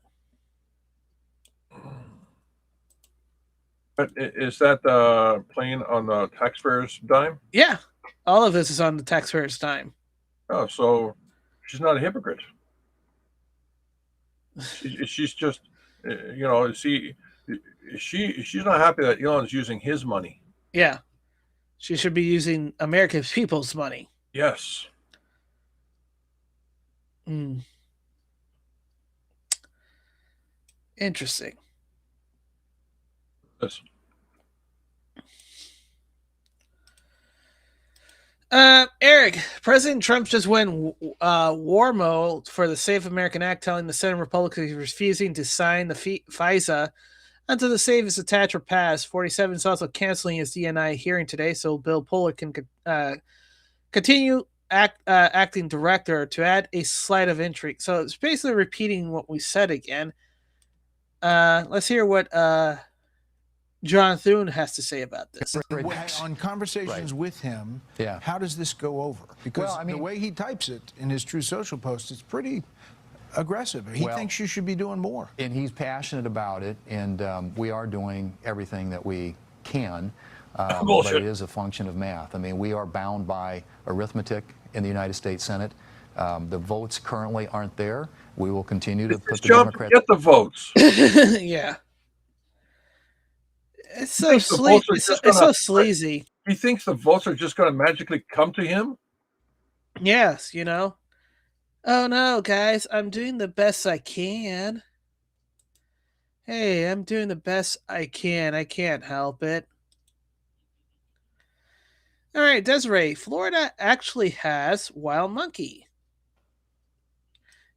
But is that playing on the taxpayers' dime? Yeah. All of this is on the taxpayers' dime. Oh, so she's not a hypocrite. She's just, she's not happy that Elon's using his money. Yeah. She should be using American people's money. Yes. Interesting. Yes. Eric, President Trump just went war mode for the Save American Act, telling the Senate Republicans he's refusing to sign the FISA until the Save is attached or passed. 47 is also canceling his DNI hearing today, so Bill Puller can continue acting director to add a slight of intrigue. So it's basically repeating what we said again. Let's hear what John Thune has to say about this. On conversations with him, how does this go over? Because the way he types it in his True Social post, it's pretty aggressive. He thinks you should be doing more. And he's passionate about it, and we are doing everything that we can, but it is a function of math. I mean, we are bound by arithmetic in the United States Senate. The votes currently aren't there. We will continue to put the Democrats... Get the votes. Yeah. It's so sleazy. He thinks the votes are just going to magically come to him? Yes, Oh no, guys, I'm doing the best I can. Hey, I'm doing the best I can. I can't help it. All right, Desiree. Florida actually has wild monkey.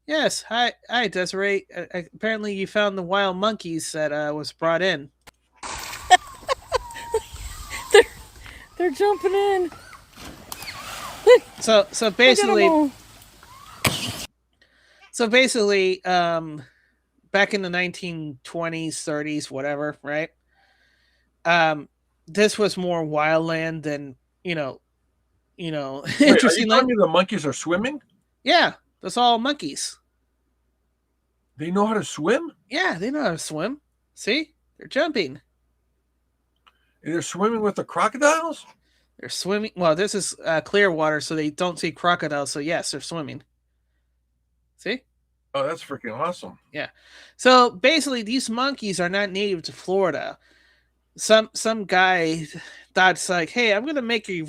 Yes. Hi, Desiree. Apparently, you found the wild monkeys that was brought in. They're jumping in. So basically, back in the 1920s, 30s, whatever, right? This was more wildland than Wait, interesting. Are you telling me the monkeys are swimming? Yeah, that's all monkeys. They know how to swim? Yeah, they know how to swim. See? They're jumping. They're swimming with the crocodiles? They're swimming. Well, this is clear water, so they don't see crocodiles. So, yes, they're swimming. See? Oh, that's freaking awesome. Yeah. So, basically, these monkeys are not native to Florida. Some guy thought, it's like, hey, I'm going to make a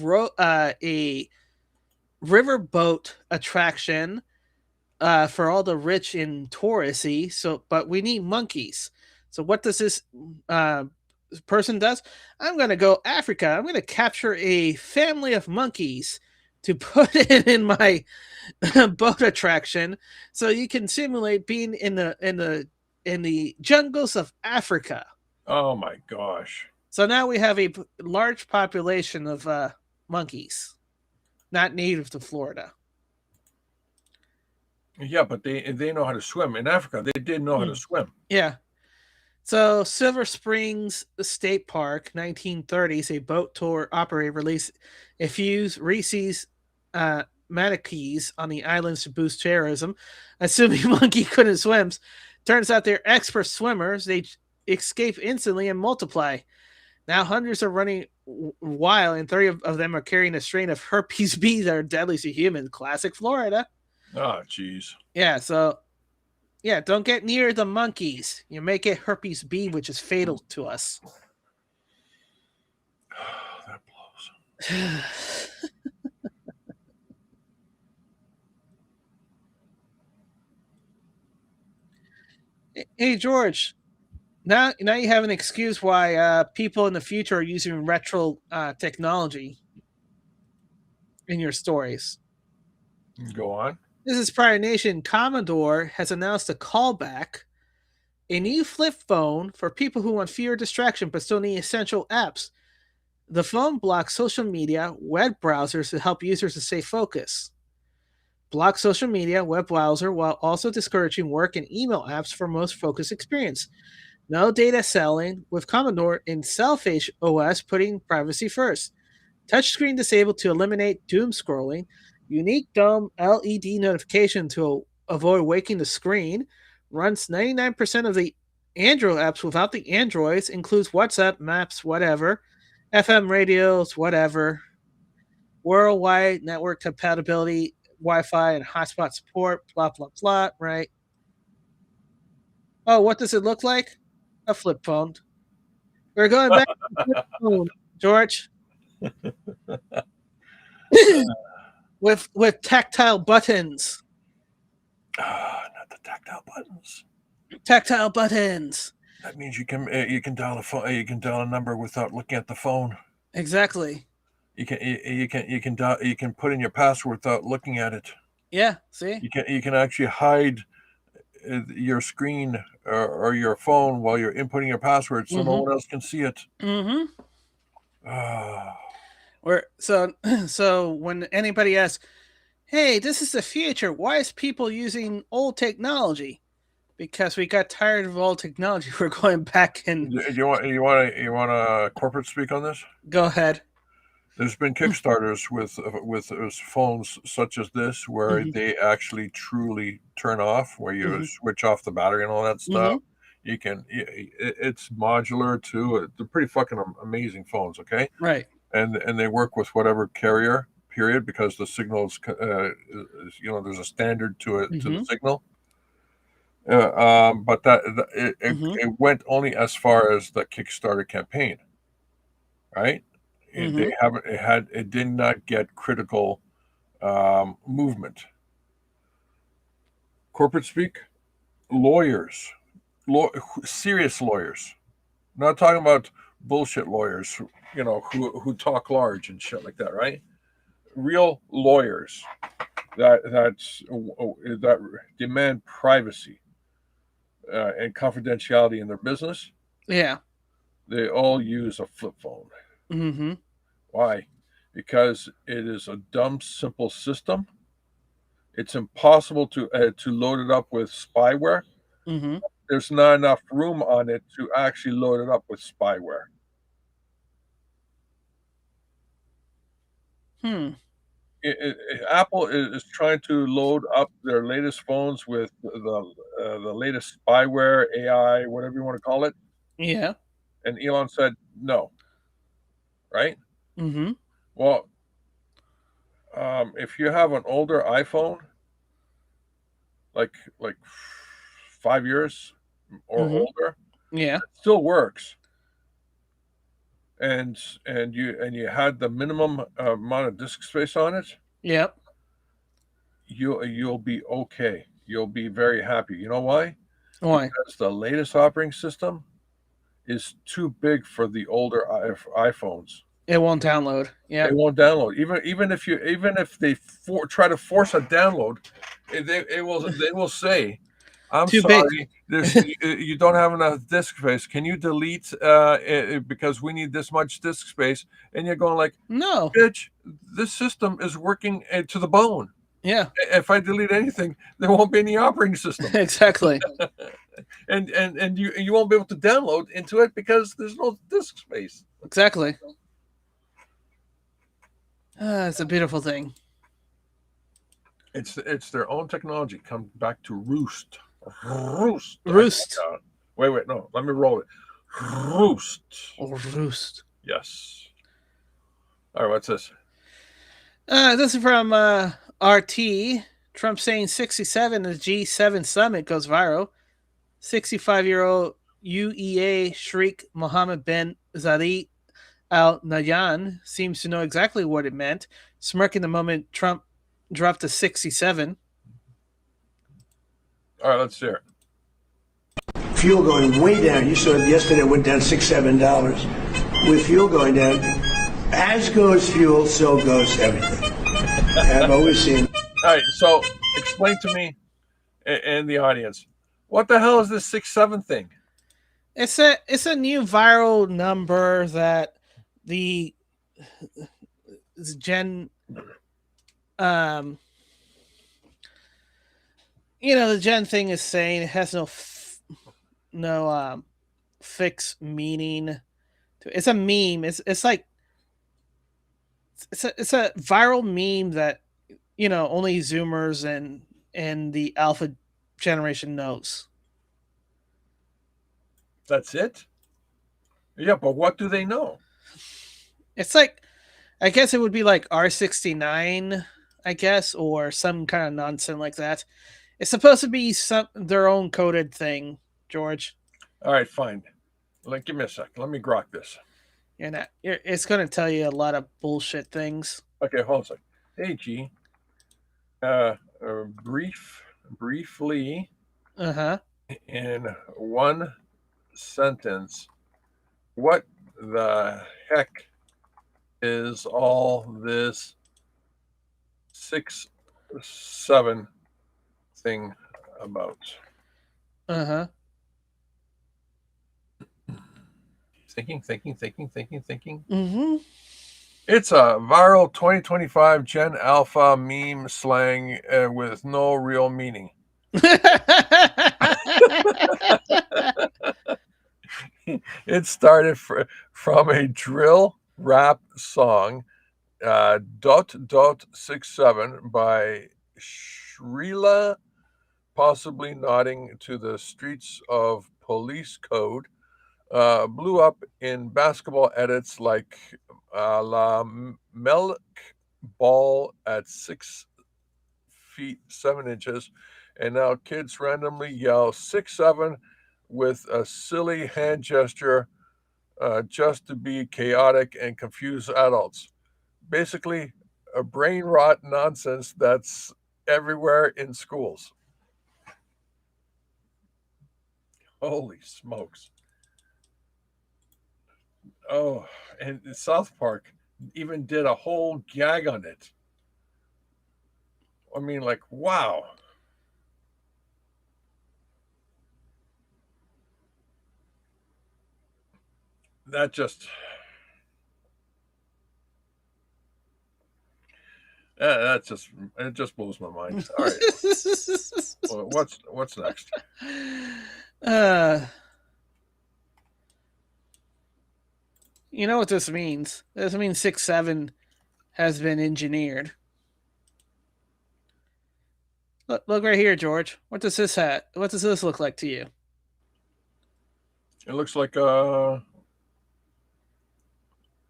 riverboat attraction for all the rich and touristy. So, but we need monkeys. So what does this person does? I'm going to go Africa. I'm going to capture a family of monkeys to put it in my boat attraction, so you can simulate being in the jungles of Africa. Oh my gosh! So now we have a large population of monkeys, not native to Florida. Yeah, but they know how to swim. In Africa, they did know how to swim. Yeah. So Silver Springs State Park, 1930s, a boat tour operator released a few Reese's mannequins on the islands to boost tourism, assuming monkey couldn't swim. Turns out they're expert swimmers. They escape instantly and multiply. Now hundreds are running wild, and 30 of them are carrying a strain of herpes B that are deadly to humans. Classic Florida. Oh, jeez. Yeah, so yeah, don't get near the monkeys. You may get herpes B, which is fatal to us. That blows. Hey, George. Now you have an excuse why people in the future are using retro technology in your stories. Go on. This is Prior Nation. Commodore has announced a callback, a new flip phone for people who want fewer distraction but still need essential apps. The phone blocks social media, web browsers to help users to stay focused. Block social media, web browser, while also discouraging work and email apps for most focused experience. No data selling, with Commodore in Selfish OS putting privacy first. Touchscreen disabled to eliminate doom scrolling. Unique dome LED notification to avoid waking the screen. Runs 99% of the Android apps without the Androids. Includes WhatsApp, Maps, whatever. FM radios, whatever. Worldwide network compatibility, Wi-Fi and hotspot support, blah, blah, blah, right? Oh, what does it look like? A flip phone. We're going back to the flip phone, George. with tactile buttons. Not the tactile buttons. Tactile buttons. That means you can dial a phone. You can dial a number without looking at the phone. Exactly. You can put in your password without looking at it. Yeah. See. You can actually hide your screen or your phone while you're inputting your password, so no one else can see it. Mm-hmm. So when anybody asks, "Hey, this is the future. Why is people using old technology?" Because we got tired of old technology. We're going back and. You want a corporate speak on this? Go ahead. There's been Kickstarters with phones such as this where they actually truly turn off, where you switch off the battery and all that stuff. You can. It's modular too. They're pretty fucking amazing phones. Okay. Right. And they work with whatever carrier. Period, because the signals, there's a standard to it to the signal. But it went only as far as the Kickstarter campaign, right? It did not get critical movement. Corporate speak, lawyers, serious lawyers, not talking about bullshit lawyers, who talk large and shit like that, right? Real lawyers that demand privacy and confidentiality in their business. Yeah. They all use a flip phone. Mm-hmm. Why? Because it is a dumb, simple system. It's impossible to load it up with spyware. Mm-hmm. There's not enough room on it to actually load it up with spyware. Apple is trying to load up their latest phones with the latest spyware, AI, whatever you want to call it. Yeah. And Elon said no. Right? Mm-hmm. Well, if you have an older iPhone, like 5 years or older, Yeah. it still works. And you had the minimum amount of disk space on it. Yep. You'll be okay. You'll be very happy. You know why? Why? Because the latest operating system is too big for the older iPhones. It won't download. Yeah. It won't download. Even if they try to force a download, they will say, "I'm Too sorry, big. you don't have enough disk space. Can you delete because we need this much disk space?" And you're going like, "No, bitch, this system is working to the bone. Yeah. If I delete anything, there won't be any operating system." Exactly. and you won't be able to download into it because there's no disk space. Exactly. It's a beautiful thing. It's their own technology. Come back to roost. Roost. Wait, no. Let me roll it. Roost. Roost. Yes. All right, what's this? This is from RT. Trump saying 67 at the G7 summit goes viral. 65-year-old UEA Sheikh Mohammed bin Zayed Al Nahyan seems to know exactly what it meant, smirking the moment Trump dropped to 67. All right, let's hear it. Fuel going way down. You saw it yesterday, it went down $6-7. With fuel going down, as goes fuel, so goes everything. I've always seen. All right, so explain to me and the audience, what the hell is this 6-7 thing? It's a new viral number that the the Gen thing is saying. It has no fixed meaning. It's a meme. It's like it's a viral meme that only Zoomers and the Alpha generation knows. That's it? Yeah, but what do they know? It's like, I guess it would be like R69, I guess, or some kind of nonsense like that. It's supposed to be their own coded thing, George. All right, fine. Give me a sec. Let me grok this. It's going to tell you a lot of bullshit things. Okay, hold on a sec. Hey, G. Briefly. In one sentence, what the heck is all this 6-7 thing about? Thinking. Mm-hmm. It's a viral 2025 Gen Alpha meme slang with no real meaning. It started from a drill rap song, .67 by Shrila, possibly nodding to the streets of police code, blew up in basketball edits like La Melk Ball at 6 feet 7 inches, and now kids randomly yell 6-7 with a silly hand gesture just to be chaotic and confuse adults. Basically, a brain rot nonsense that's everywhere in schools. Holy smokes. Oh, and South Park even did a whole gag on it. I mean, like, wow. That just it just blows my mind. All right. Well, what's next? You know what this means? This means 6-7 has been engineered. Look right here, George. What does this look like to you? It looks like G7,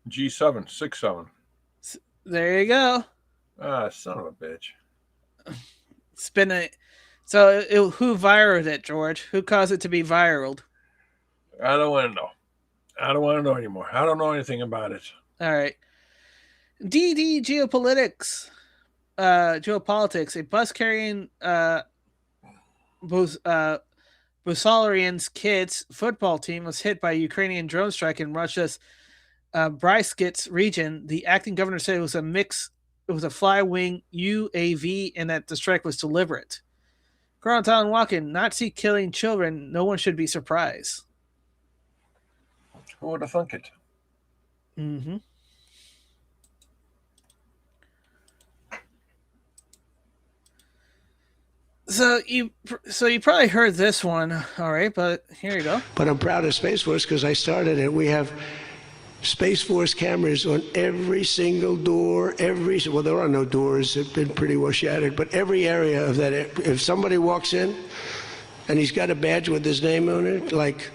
6-7. There you go. Ah, son of a bitch. Spin it. So who viraled it, George? Who caused it to be viraled? I don't want to know. I don't want to know anymore. I don't know anything about it. All right. DD Geopolitics. Geopolitics. A bus carrying Busalarian's kids football team was hit by a Ukrainian drone strike in Russia's Bryansk region. The acting governor said it was a fly-wing UAV and that the strike was deliberate. Colonel Talon Walken, Nazi killing children, no one should be surprised. Who would have thunk it? Mm-hmm. So you probably heard this one, all right, but here you go. But I'm proud of Space Force because I started it. We have Space Force cameras on every single door, well, there are no doors, they've been pretty well shattered, but every area of that, if somebody walks in and he's got a badge with his name on it, like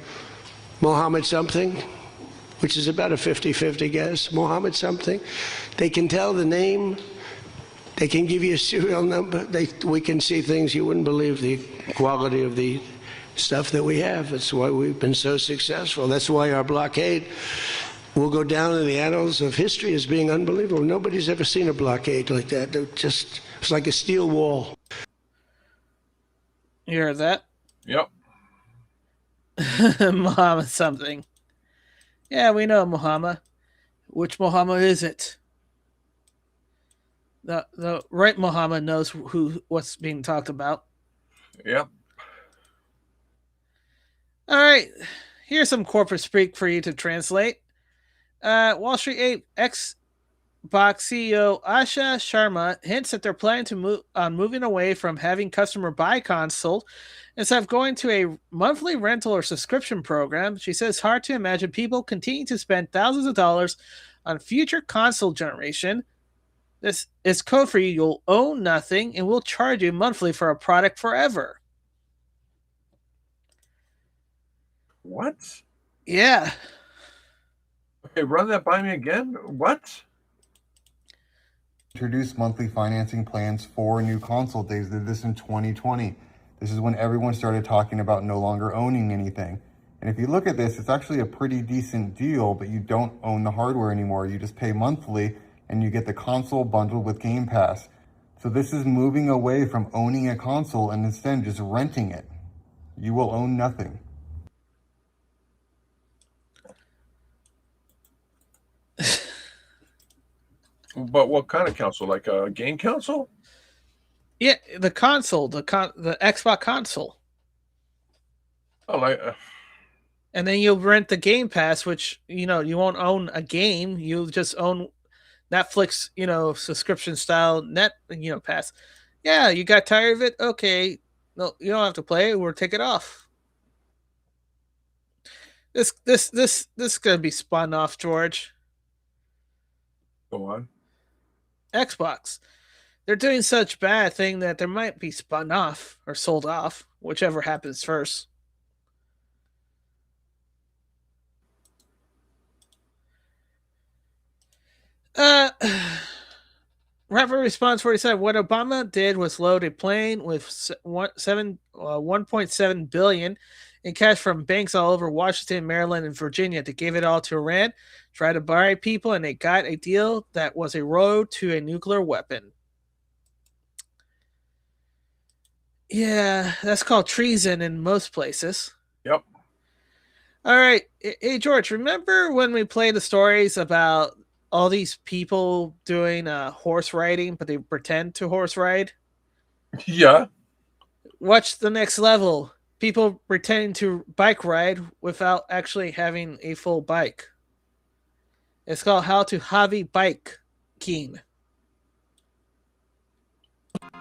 Mohammed something, which is about a 50-50 guess, Mohammed something, they can tell the name, they can give you a serial number, we can see things you wouldn't believe, the quality of the stuff that we have. That's why we've been so successful. That's why our blockade will go down in the annals of history as being unbelievable. Nobody's ever seen a blockade like that. It's like a steel wall. You heard that? Yep. Muhammad something. Yeah, we know Muhammad. Which Muhammad is it? The right Muhammad knows what's being talked about. Yep. All right. Here's some corporate speak for you to translate. Wall Street Ape Xbox CEO Asha Sharma hints that they're planning to moving away from having customer buy console instead of going to a monthly rental or subscription program. She says it's hard to imagine people continue to spend thousands of dollars on future console generation. This is code for you'll own nothing and we'll charge you monthly for a product forever. What? Yeah. Okay, run that by me again. What? Introduce monthly financing plans for new console days. They did this in 2020. This is when everyone started talking about no longer owning anything. And if you look at this, it's actually a pretty decent deal, but you don't own the hardware anymore. You just pay monthly and you get the console bundled with Game Pass. So this is moving away from owning a console and instead just renting it. You will own nothing. But what kind of console? Like a game console? Yeah, the console, the Xbox console. Oh, like. And then you'll rent the Game Pass, which you won't own a game. You'll just own Netflix, subscription style pass. Yeah, you got tired of it? Okay, no, you don't have to play it. We'll take it off. This is gonna be spun off, George. Go on. Xbox. They're doing such bad thing that there might be spun off or sold off, whichever happens first. Rapper Response 47. What Obama did was load a plane with 1.7 billion in cash from banks all over Washington, Maryland, and Virginia. They gave it all to Iran, tried to buy people, and they got a deal that was a road to a nuclear weapon. Yeah, that's called treason in most places. Yep. All right. Hey, George, remember when we played the stories about all these people doing horse riding, but they pretend to horse ride? Yeah. Watch the next level. People pretending to bike ride without actually having a full bike. It's called How to Hobby Bike Keen.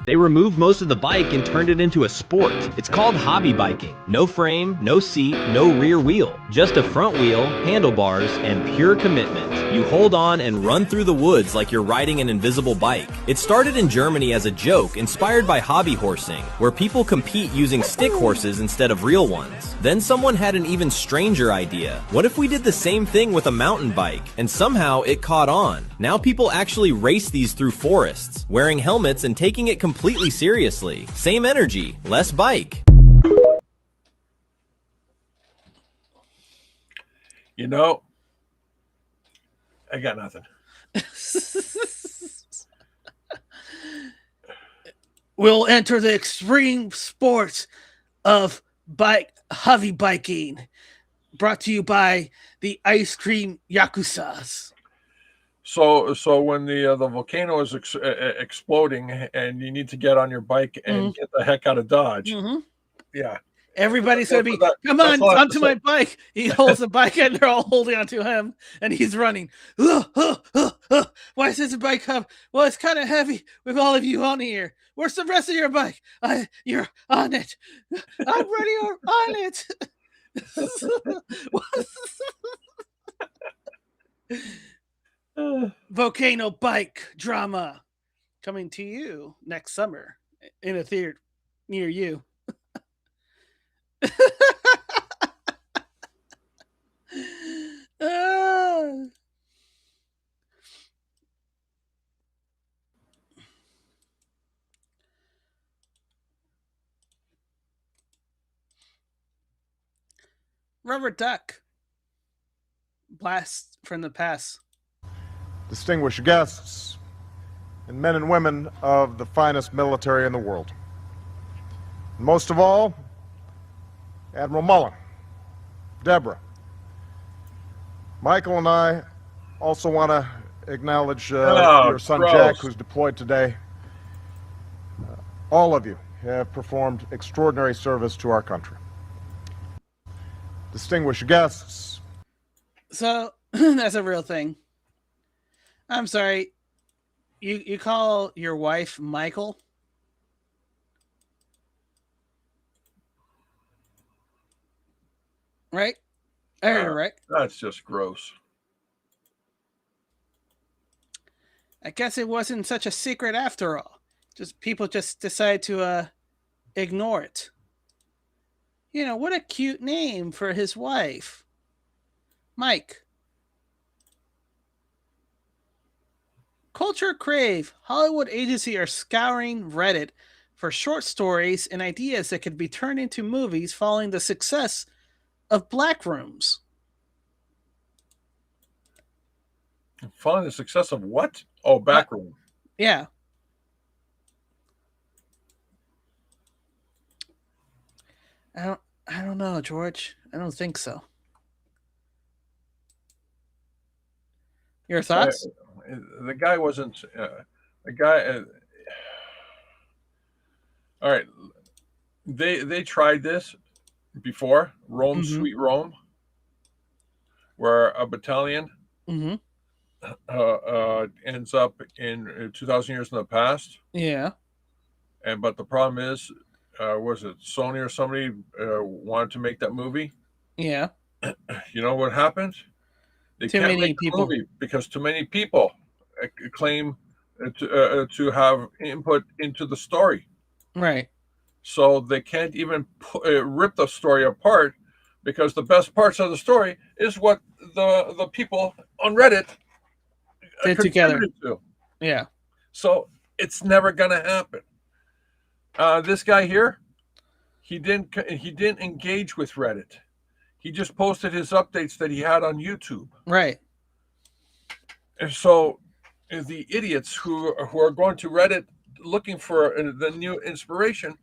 They removed most of the bike and turned it into a sport. It's called hobby biking. No frame, no seat, no rear wheel. Just a front wheel, handlebars, and pure commitment. You hold on and run through the woods like you're riding an invisible bike. It started in Germany as a joke, inspired by hobby horsing, where people compete using stick horses instead of real ones. Then someone had an even stranger idea. What if we did the same thing with a mountain bike? And somehow it caught on. Now people actually race these through forests, wearing helmets and taking it completely seriously. Same energy, less bike. You know, I got nothing. We'll enter the extreme sports of hobby biking, brought to you by the ice cream Yakuzas. So when the volcano is exploding and you need to get on your bike and get the heck out of Dodge, yeah, everybody's gonna be, come on, onto my bike. He holds the bike and they're all holding onto him, and he's running. Why is this bike up? Well, it's kind of heavy with all of you on here. Where's the rest of your bike? You're on it. I'm ready on it. Volcano bike drama coming to you next summer in a theater near you. Rubber duck. Blast from the past. Distinguished guests, and men and women of the finest military in the world. Most of all, Admiral Mullen, Deborah. Michael and I also want to acknowledge your son Jack, who's deployed today. All of you have performed extraordinary service to our country. Distinguished guests. So, that's a real thing. I'm sorry. You call your wife Michael? Right? I heard it right. That's just gross. I guess it wasn't such a secret after all. Just people just decide to ignore it. You know, what a cute name for his wife. Mike. Culture Crave, Hollywood agency are scouring Reddit for short stories and ideas that could be turned into movies following the success of Black Rooms. Following the success of what? Oh, Backroom. Yeah. I don't know, George. I don't think so. Your thoughts? The guy wasn't the guy. All right, they tried this before. Rome, Sweet Rome, where a battalion ends up in 2,000 years in the past. Yeah. But the problem is, was it Sony or somebody wanted to make that movie? Yeah. You know what happened? They too can't many make the people movie because too many people claim to have input into the story. Right. So they can't even rip the story apart because the best parts of the story is what the people on Reddit did together. To. Yeah. So it's never gonna happen. This guy here, he didn't engage with Reddit. He just posted his updates that he had on YouTube. Right. And so the idiots who are going to Reddit looking for the new inspiration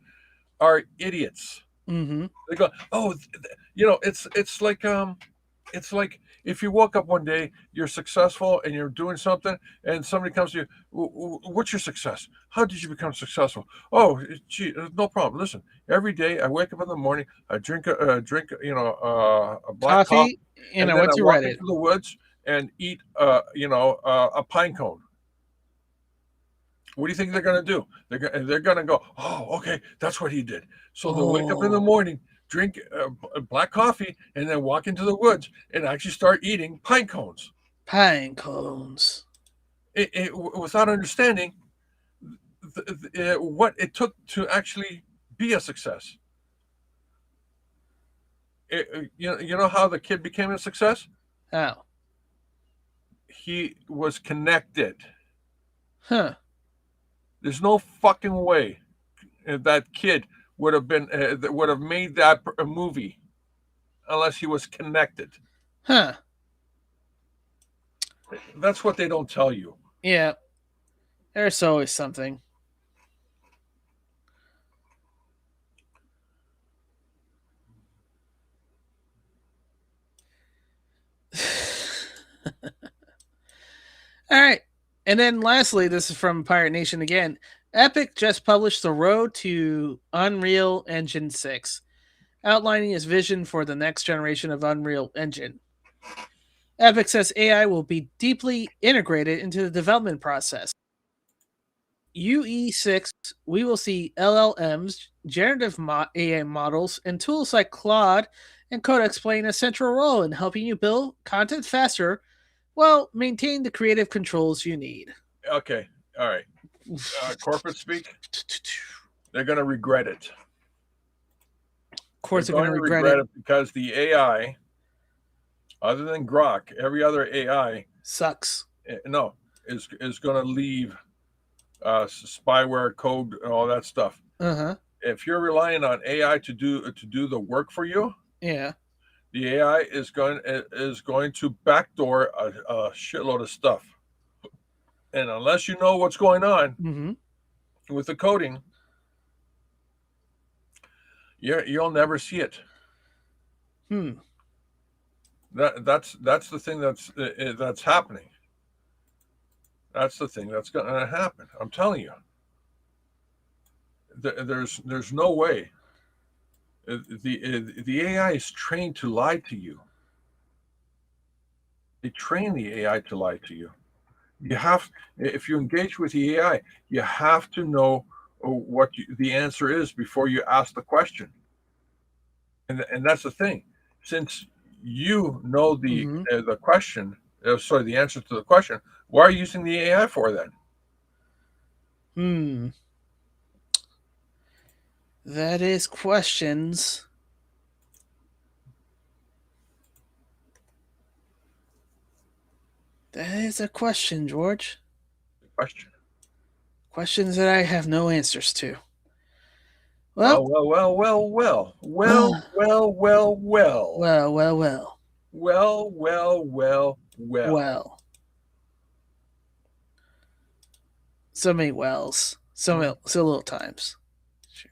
are idiots. Mm-hmm. They go, oh, it's like if you woke up one day, you're successful and you're doing something, and somebody comes to you, what's your success? How did you become successful? Oh, gee, no problem. Listen, every day I wake up in the morning, I drink a black coffee, and I then went I to walk Reddit. into the woods and eat a pine cone. What do you think they're going to do? They're going to go, oh, okay, that's what he did. So they'll wake up in the morning, drink black coffee, and then walk into the woods and actually start eating pine cones. Pine cones. Without understanding what it took to actually be a success. You know how the kid became a success? How? He was connected. Huh. There's no fucking way that kid would have made that a movie unless he was connected. Huh. That's what they don't tell you. Yeah. There's always something. All right. And then lastly, this is from Pirate Nation again. Epic just published The Road to Unreal Engine 6, outlining its vision for the next generation of Unreal Engine. Epic says AI will be deeply integrated into the development process. UE6, we will see LLMs, generative AI models, and tools like Claude and Codex playing a central role in helping you build content faster while maintain the creative controls you need. Okay, all right. Corporate speak, they're going to regret it. Of course, they're going to regret it because the AI, other than Grok, every other AI sucks. No, is going to leave spyware, code, and all that stuff. Uh-huh. If you're relying on AI to do the work for you, yeah, the AI is going to backdoor a shitload of stuff. And unless you know what's going on with the coding, you'll never see it. That's the thing that's happening. That's the thing that's going to happen. I'm telling you. There's no way. The AI is trained to lie to you. They train the AI to lie to you. If you engage with the AI, you have to know what the answer is before you ask the question. And that's the thing. Since you know the question, the answer to the question, why are you using the AI for then? That is questions. That is a question, George. Question. Questions that I have no answers to. Well. So many wells. So little times. Sure.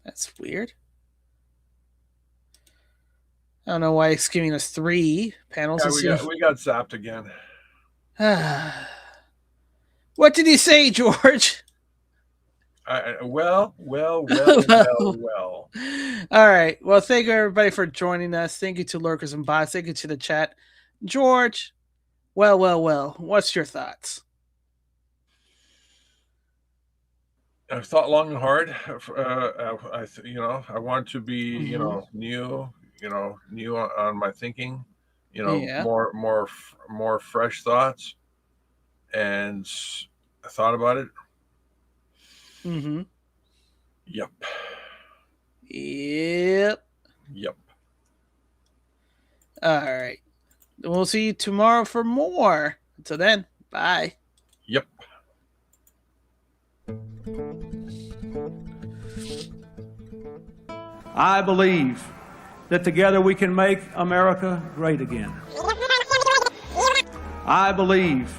That's weird. I don't know why it's giving us 3 panels. Yeah, we got zapped again. What did he say, George? Well. All right. Well, thank you, everybody, for joining us. Thank you to lurkers and bots. Thank you to the chat. George, well. What's your thoughts? I've thought long and hard. I want to be, new on my thinking, more fresh thoughts. And I thought about it. Yep. All right. We'll see you tomorrow for more. Until then, bye. Yep. I believe that together we can make America great again. I believe